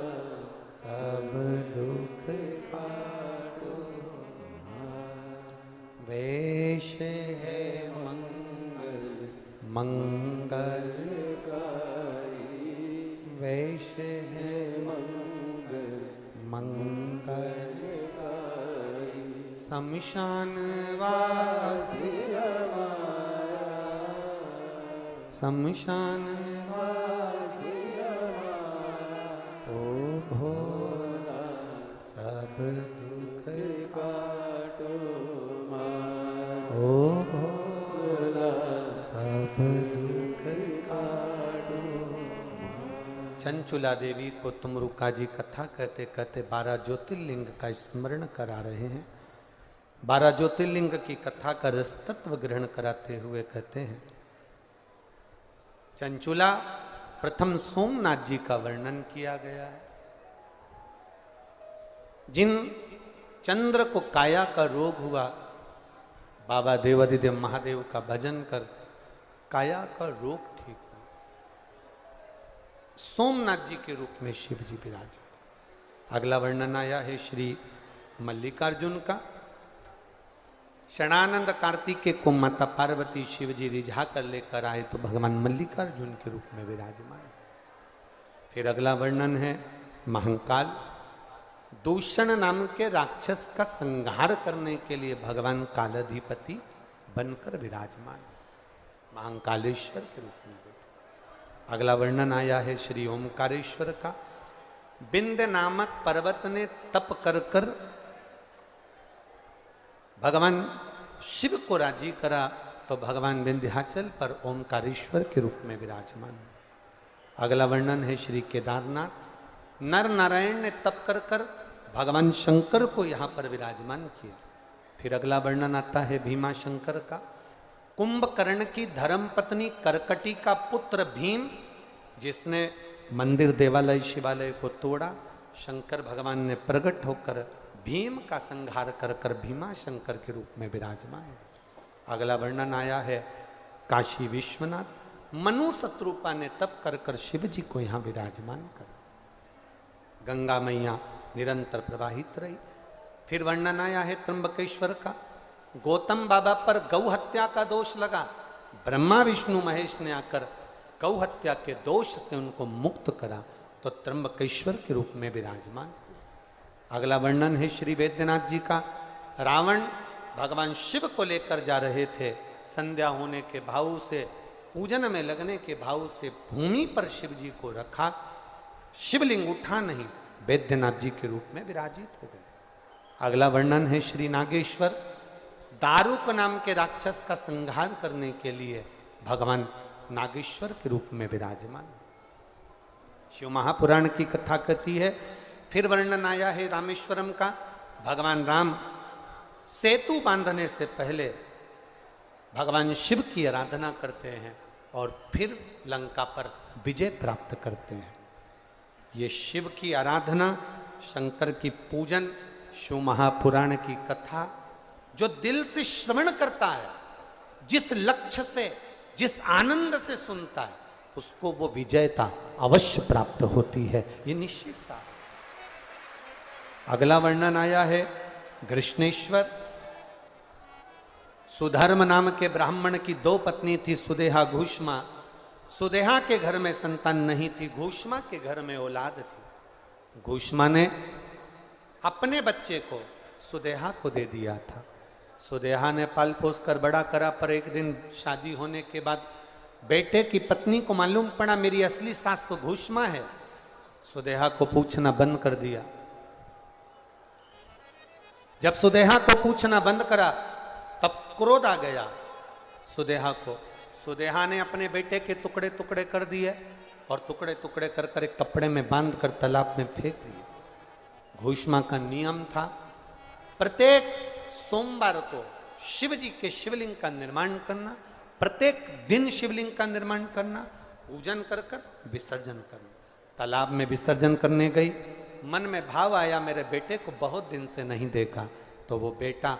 सब दुख काटो मारा। वेश है मंगल मंगलकारी, वेश है मंगल मंगलकारी, शमशान वासी हमारा, शमशान वासी हमारा, ओ भोला सब दुख काटो मारा, ओ भोला सब दुख काटो मारा। चंचुला देवी को तुमरुका जी कथा कहते कहते 12 ज्योतिर्लिंग का स्मरण करा रहे हैं। 12 ज्योतिर्लिंग की कथा का रस तत्व ग्रहण कराते हुए कहते हैं, चंचुला प्रथम सोमनाथ जी का वर्णन किया गया है। जिन चंद्र को काया का रोग हुआ, बाबा देवादिदेव महादेव का भजन कर काया का रोग ठीक हुआ। सोमनाथ जी के रूप में शिव जी विराजे। अगला वर्णन आया है श्री मल्लिकार्जुन का। शरणानंद कार्तिकेय को माता पार्वती शिव जी रिझा कर लेकर आए तो भगवान मल्लिकार्जुन के रूप में विराजमान। फिर अगला वर्णन है महाकाल। दूषण नाम के राक्षस का संहार करने के लिए भगवान कालाधिपति बनकर विराजमान, महाकालेश्वर के रूप में बैठे। अगला वर्णन आया है श्री ओमकारेश्वर का। बिंद नामक पर्वत ने तप कर कर भगवान शिव को राजी करा, तो भगवान विंध्याचल पर ओमकारेश्वर के रूप में विराजमान। अगला वर्णन है श्री केदारनाथ। नर नारायण ने तप कर कर भगवान शंकर को यहाँ पर विराजमान किया। फिर अगला वर्णन आता है भीमा शंकर का। कुंभकर्ण की धर्मपत्नी करकटी का पुत्र भीम, जिसने मंदिर देवालय शिवालय को तोड़ा, शंकर भगवान ने प्रकट होकर भीम का संहार कर कर भीमा शंकर के रूप में विराजमान। अगला वर्णन आया है काशी विश्वनाथ। मनु शत्रुपा ने तप कर कर शिव जी को यहाँ विराजमान करा। गंगा मैया निरंतर प्रवाहित रही। फिर वर्णन आया है त्र्यंबकेश्वर का। गौतम बाबा पर गौ हत्या का दोष लगा, ब्रह्मा विष्णु महेश ने आकर गौ हत्या के दोष से उनको मुक्त करा, तो त्र्यंबकेश्वर के रूप में विराजमान हुए। अगला वर्णन है श्री वैद्यनाथ जी का। रावण भगवान शिव को लेकर जा रहे थे, संध्या होने के भाव से, पूजन में लगने के भाव से भूमि पर शिव जी को रखा, शिवलिंग उठा नहीं, वैद्यनाथ जी के रूप में विराजित हो गए। अगला वर्णन है श्री नागेश्वर। दारुक नाम के राक्षस का संहार करने के लिए भगवान नागेश्वर के रूप में विराजमान। शिव महापुराण की कथा कहती है। फिर वर्णन आया है रामेश्वरम का। भगवान राम सेतु बांधने से पहले भगवान शिव की आराधना करते हैं और फिर लंका पर विजय प्राप्त करते हैं। ये शिव की आराधना, शंकर की पूजन, शिव महापुराण की कथा, जो दिल से श्रवण करता है, जिस लक्ष्य से, जिस आनंद से सुनता है, उसको वो विजयता अवश्य प्राप्त होती है, ये निश्चितता। अगला वर्णन आया है कृष्णेश्वर। सुधर्म नाम के ब्राह्मण की 2 पत्नी थी, सुदेहा घूष्मा। सुदेहा के घर में संतान नहीं थी, घूष्मा के घर में औलाद थी। घूष्मा ने अपने बच्चे को सुदेहा को दे दिया था। सुदेहा ने पाल पोस कर बड़ा करा, पर एक दिन शादी होने के बाद बेटे की पत्नी को मालूम पड़ा मेरी असली सास तो घूष्मा है। सुदेहा को पूछना बंद कर दिया। जब सुदेहा को पूछना बंद करा तब क्रोध आ गया सुदेहा को। सुदेहा ने अपने बेटे के टुकड़े टुकड़े कर दिए और टुकड़े टुकड़े कर कर एक कपड़े में बांध कर तालाब में फेंक दिए। घूष्मा का नियम था प्रत्येक सोमवार को शिव जी के शिवलिंग का निर्माण करना, प्रत्येक दिन शिवलिंग का निर्माण करना, पूजन कर कर विसर्जन करना। तालाब में विसर्जन करने गई, मन में भाव आया मेरे बेटे को बहुत दिन से नहीं देखा, तो वो बेटा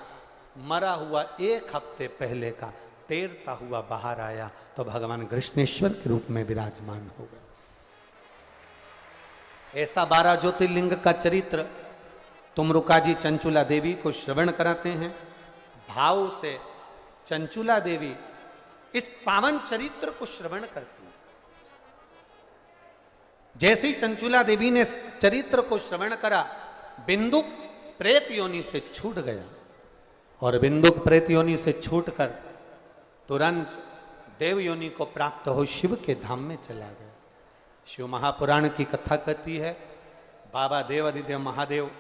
मरा हुआ 1 हफ्ते पहले का तैरता हुआ बाहर आया, तो भगवान कृष्णेश्वर के रूप में विराजमान हो गए। ऐसा 12 ज्योतिर्लिंग का चरित्र तुमरुका जी चंचुला देवी को श्रवण कराते हैं। भाव से चंचुला देवी इस पावन चरित्र को श्रवण करती है। जैसे ही चंचुला देवी ने चरित्र को श्रवण करा, बिंदुक प्रेत योनि से छूट गया और बिंदुक प्रेत योनि से छूटकर तुरंत देव योनि को प्राप्त हो शिव के धाम में चला गया। शिव महापुराण की कथा कहती है, बाबा देवाधिदेव महादेव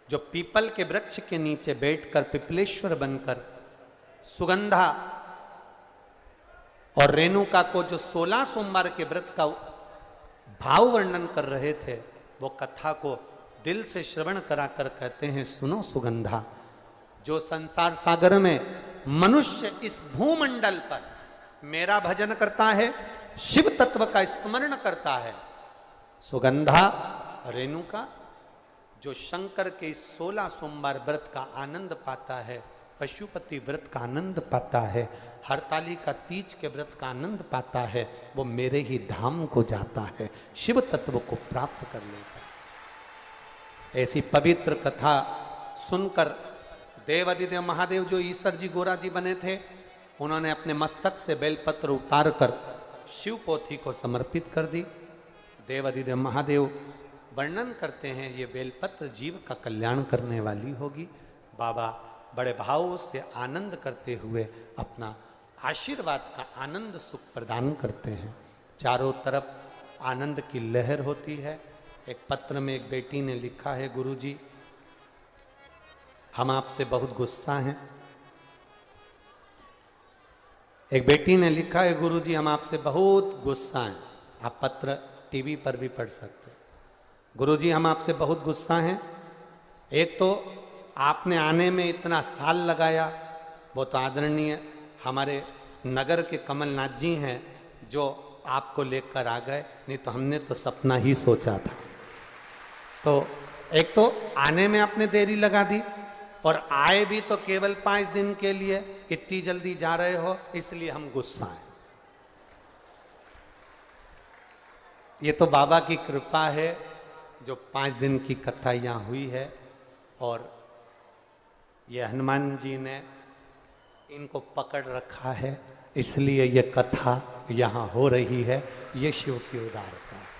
जो पीपल के वृक्ष के नीचे बैठकर पिपलेश्वर बनकर सुगंधा और रेणुका को जो 16 सोमवार के व्रत का भाव वर्णन कर रहे थे, वो कथा को दिल से श्रवण कराकर कहते हैं, सुनो सुगंधा, जो संसार सागर में मनुष्य इस भूमंडल पर मेरा भजन करता है, शिव तत्व का स्मरण करता है, सुगंधा रेणुका जो शंकर के 16 सोमवार व्रत का आनंद पाता है, पशुपति व्रत का आनंद पाता है, हरतालिका तीज के व्रत का आनंद पाता है, वो मेरे ही धाम को जाता है, शिव तत्व को प्राप्त कर लेता है। ऐसी पवित्र कथा सुनकर देवाधिदेव महादेव जो ईश्वर जी गोरा जी बने थे, उन्होंने अपने मस्तक से बेलपत्र उतार कर शिव पोथी को समर्पित कर दी। देवाधिदेव महादेव वर्णन करते हैं, ये बेलपत्र जीव का कल्याण करने वाली होगी। बाबा बड़े भाव से आनंद करते हुए अपना आशीर्वाद का आनंद सुख प्रदान करते हैं। चारों तरफ आनंद की लहर होती है। एक पत्र में एक बेटी ने लिखा है, गुरुजी हम आपसे बहुत गुस्सा हैं। एक बेटी ने लिखा है, गुरुजी हम आपसे बहुत गुस्सा हैं। आप पत्र टीवी पर भी पढ़ सकते हैं। गुरुजी हम आपसे बहुत गुस्सा हैं। एक तो आपने आने में इतना साल लगाया, वो तो आदरणीय हमारे नगर के कमलनाथ जी हैं जो आपको लेकर आ गए, नहीं तो हमने तो सपना ही सोचा था। तो एक तो आने में आपने देरी लगा दी, और आए भी तो केवल 5 दिन के लिए, इतनी जल्दी जा रहे हो, इसलिए हम गुस्सा हैं। ये तो बाबा की कृपा है जो 5 दिन की कथा यहाँ हुई है, और ये हनुमान जी ने इनको पकड़ रखा है, इसलिए ये कथा यहाँ हो रही है। ये शिव की उदारता है।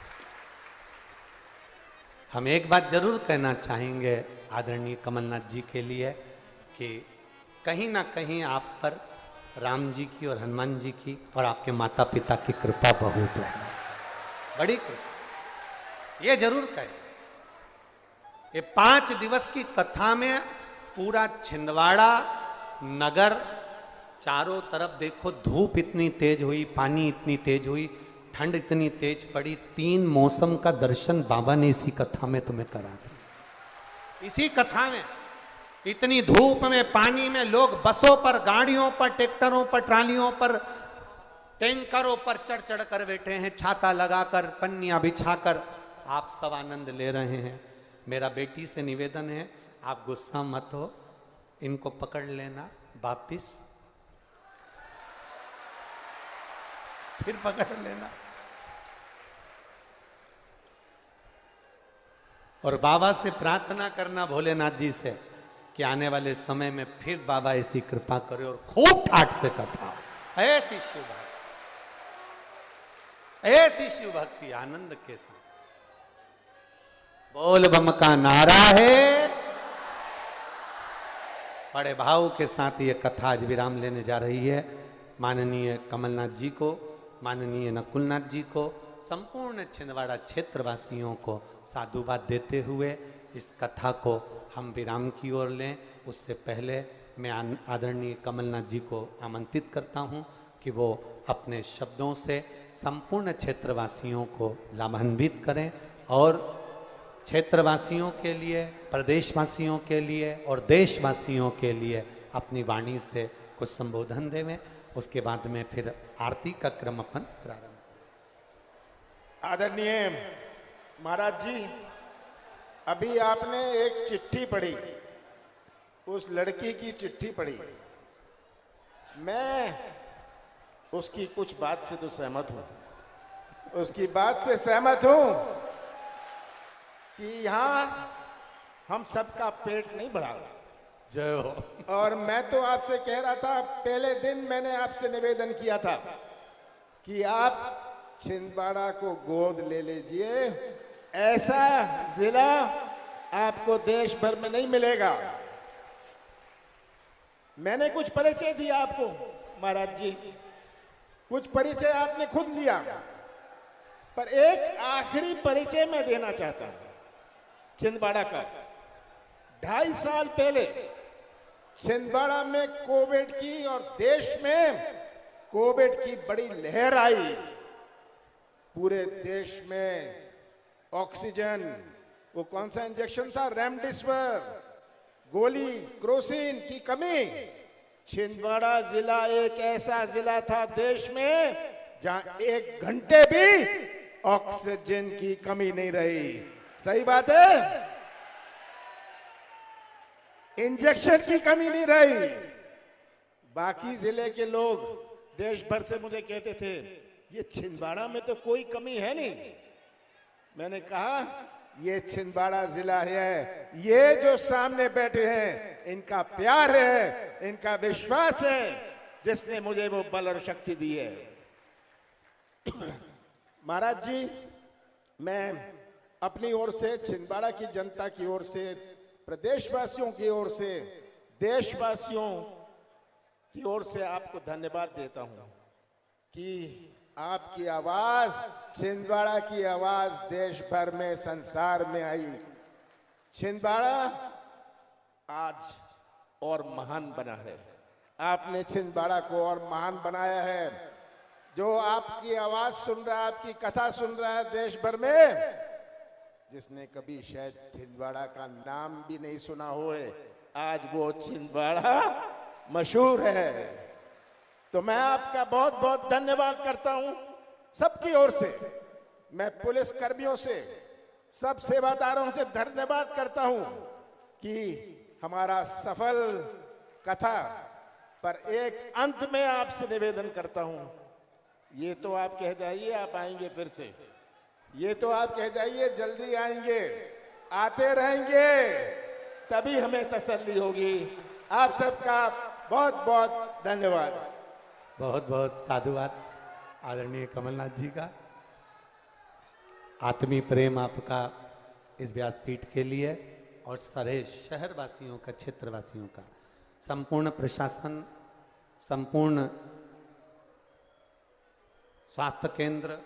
हम एक बात जरूर कहना चाहेंगे आदरणीय कमलनाथ जी के लिए कि कहीं ना कहीं आप पर राम जी की और हनुमान जी की और आपके माता पिता की कृपा बहुत है, बड़ी कृपा। ये जरूर कहें, ये 5 दिवस की कथा में पूरा छिंदवाड़ा नगर चारों तरफ देखो, धूप इतनी तेज हुई, पानी इतनी तेज हुई, ठंड इतनी तेज पड़ी, 3 मौसम का दर्शन बाबा ने इसी कथा में तुम्हें करा दिया। इसी कथा में इतनी धूप में, पानी में लोग बसों पर, गाड़ियों पर, ट्रैक्टरों पर, ट्रालियों पर, टैंकरों पर चढ़ चढ़ कर बैठे हैं, छाता लगाकर, पन्नियां बिछाकर आप सब आनंद ले रहे हैं। मेरा बेटी से निवेदन है, आप गुस्सा मत हो, इनको पकड़ लेना वापिस, फिर पकड़ लेना, और बाबा से प्रार्थना करना भोलेनाथ जी से कि आने वाले समय में फिर बाबा ऐसी कृपा करे और खूब ठाट से कथा, ऐसी शिव भक्ति, ऐसी शिव भक्ति आनंद के साथ। बोल बम का नारा है। बड़े भाव के साथ ये कथा आज विराम लेने जा रही है। माननीय कमलनाथ जी को, माननीय नकुलनाथ जी को, संपूर्ण छिंदवाड़ा क्षेत्रवासियों को साधुवाद देते हुए इस कथा को हम विराम की ओर लें। उससे पहले मैं आदरणीय कमलनाथ जी को आमंत्रित करता हूं कि वो अपने शब्दों से संपूर्ण क्षेत्रवासियों को लाभान्वित करें और क्षेत्रवासियों के लिए, प्रदेशवासियों के लिए और देशवासियों के लिए अपनी वाणी से कुछ संबोधन देवें। उसके बाद में फिर आरती का क्रम अपन प्रारंभ। आदरणीय महाराज जी, अभी आपने एक चिट्ठी पढ़ी, उस लड़की की चिट्ठी पढ़ी। मैं उसकी कुछ बात से तो सहमत हूं, उसकी बात से सहमत हूं कि यहां हम सबका पेट नहीं बढ़ा। जय हो। और मैं तो आपसे कह रहा था, पहले दिन मैंने आपसे निवेदन किया था कि आप छिंदवाड़ा को गोद ले लीजिए, ऐसा जिला आपको देश भर में नहीं मिलेगा। मैंने कुछ परिचय दिया आपको महाराज जी, कुछ परिचय आपने खुद लिया, पर एक आखिरी परिचय मैं देना चाहता हूं छिंदवाड़ा का। 2.5 साल पहले छिंदवाड़ा में कोविड की और देश में कोविड की बड़ी लहर आई। पूरे देश में ऑक्सीजन, वो कौन सा इंजेक्शन था, रेमडेसिविर गोली, क्रोसिन की कमी। छिंदवाड़ा जिला एक ऐसा जिला था देश में जहां 1 घंटे भी ऑक्सीजन की कमी नहीं रही। सही बात है, इंजेक्शन की कमी नहीं रही। बाकी जिले के लोग देश भर से मुझे कहते थे ये छिंदवाड़ा में तो कोई कमी है नहीं। मैंने कहा ये छिंदवाड़ा जिला है, ये जो सामने बैठे हैं इनका प्यार है, इनका विश्वास है, जिसने मुझे वो बल और शक्ति दी है। महाराज जी, मैं अपनी ओर से, छिंदवाड़ा की जनता की ओर से, प्रदेशवासियों की ओर से, देशवासियों की ओर से आपको धन्यवाद देता हूं कि आपकी आवाज, छिंदवाड़ा की आवाज देश भर में, संसार में आई। छिंदवाड़ा आज और महान बना है। आपने छिंदवाड़ा को और महान बनाया है। जो आपकी आवाज सुन रहा है, आपकी कथा सुन रहा है देश भर में, जिसने कभी शायद छिंदवाड़ा का नाम भी नहीं सुना हो, आज वो छिंदवाड़ा मशहूर है। तो मैं आपका बहुत बहुत धन्यवाद करता हूं सबकी ओर से। मैं पुलिस कर्मियों से, सब सेवादारों से धन्यवाद करता हूं कि हमारा सफल कथा पर एक अंत में आपसे निवेदन करता हूं, ये तो आप कह जाइए आप आएंगे फिर से, ये तो आप कह जाइए जल्दी आएंगे, आते रहेंगे, तभी हमें तसल्ली होगी। आप सबका बहुत बहुत धन्यवाद। बहुत बहुत साधुवाद आदरणीय कमलनाथ जी का। आत्मीय प्रेम आपका इस व्यासपीठ के लिए और सारे शहरवासियों का, क्षेत्रवासियों का, संपूर्ण प्रशासन, संपूर्ण स्वास्थ्य केंद्र,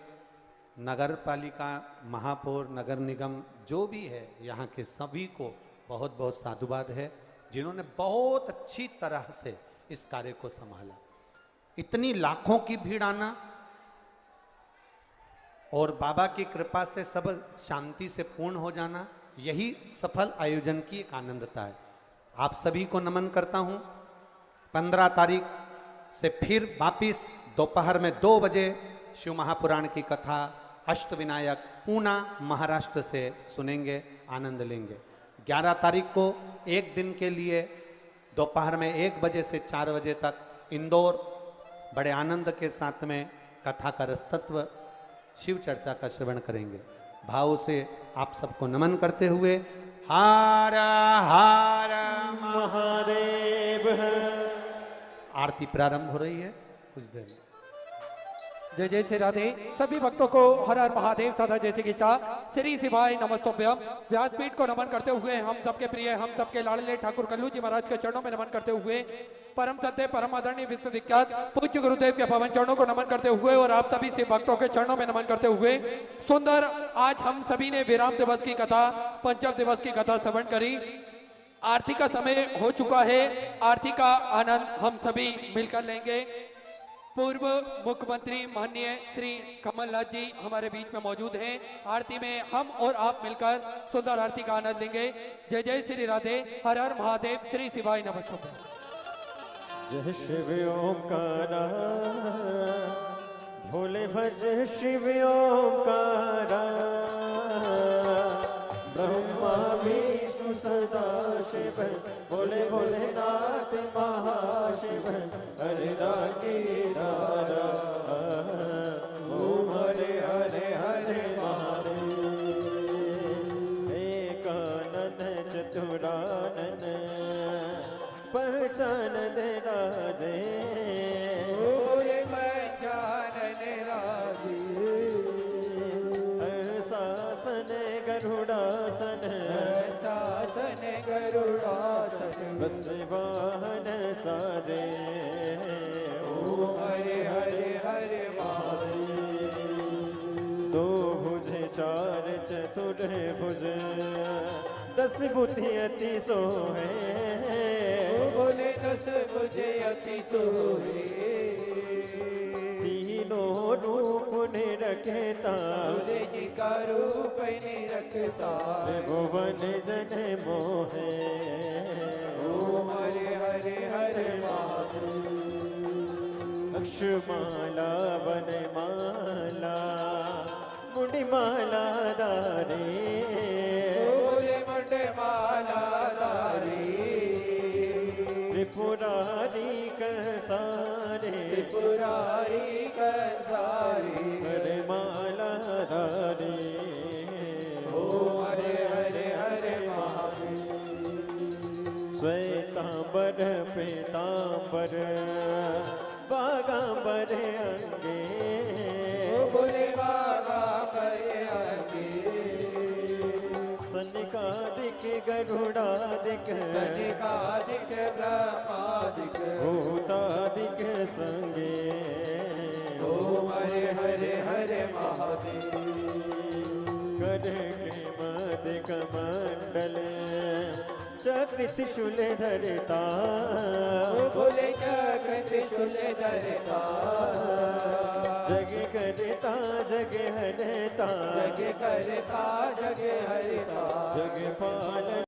नगर पालिका, महापौर, नगर निगम, जो भी है, यहाँ के सभी को बहुत बहुत साधुवाद है, जिन्होंने बहुत अच्छी तरह से इस कार्य को संभाला। इतनी लाखों की भीड़ आना और बाबा की कृपा से सब शांति से पूर्ण हो जाना, यही सफल आयोजन की एक आनंदता है। आप सभी को नमन करता हूं। 15 तारीख से फिर वापिस दोपहर में 2 बजे शिव महापुराण की कथा अष्टविनायक पूना महाराष्ट्र से सुनेंगे, आनंद लेंगे। 11 तारीख को एक दिन के लिए दोपहर में 1 बजे से 4 बजे तक इंदौर बड़े आनंद के साथ में कथा का रसतत्व शिव चर्चा का श्रवण करेंगे। भाव से आप सबको नमन करते हुए हर हर महादेव। आरती प्रारंभ हो रही है कुछ देर में। जय जय श्री राधे। सभी भक्तों को हर हर महादेव सदा जैसे की चा श्री शिवाय नमस्तोभ्यम। व्यासपीठ को नमन करते हुए हम सबके प्रिय, हम सबके लाडले ठाकुर कल्लू जी महाराज के चरणों में नमन करते हुए, परम सत्य परम आदरणीय विश्व विख्यात पूज्य गुरुदेव के पवन चरणों को नमन करते हुए और आप सभी से भक्तों के चरणों में नमन करते हुए, सुंदर आज हम सभी ने विराम दिवस की कथा, पंचम दिवस की कथा श्रवण करी। आरती का समय हो चुका है। आरती का आनंद हम सभी मिलकर लेंगे। पूर्व मुख्यमंत्री माननीय श्री कमलनाथ जी हमारे बीच में मौजूद हैं। आरती में हम और आप मिलकर सुंदर आरती का आनंद लेंगे। जय जय श्री राधे। हर हर महादेव। श्री शिवाय नमस्तुभ्यं। जय शिव ओंकारा भोले भज शिव ओंकारा, ब्रह्मा विष्णु सदा शिव, भोले भोलेनाथ महाशिव, हरिदानी दारा, ओम हरे हरे हरे महादेव। एकानन चतुरानन पहचान दे राजे, भोले पहचानन राजे। शासन गरुड़ासन, शासन गरुड़ासन, बस वाहन साजे, ओम हरे हरे हरे महादेव। दो भुज चार चतुर भुज, 10 बुद्धि अति सोहे, बोले 10 बुझे अति सोहे। तीनों रूप ने रखता, भोले जी का रूप ने रखता, भुवन जन मोहे, ओम हरे हरे हरे महादेव। अक्षमाला वनमाला मुंडिमाला दारे, बोले मंडे माला दारी, त्रिपुरारी कर सारे, त्रिपुरारी कंसारी, वनमाला दारे, ओम हरे हरे हरे महादेव। श्वेतांबर पीतांबर बागांबर अंगे, बोले बाबा करे आगे, सनिकादिक गरुड़ादिक सनिकादिक ब्रह्मादिक भूतादिक संगे ओम हरे हरे हरे महादेव कर के मदिक मंडल चक्र त्रिशूल धरता बोले चक्र त्रिशूल धरता जग करता जग हरता जग करता जग हरता जग पालन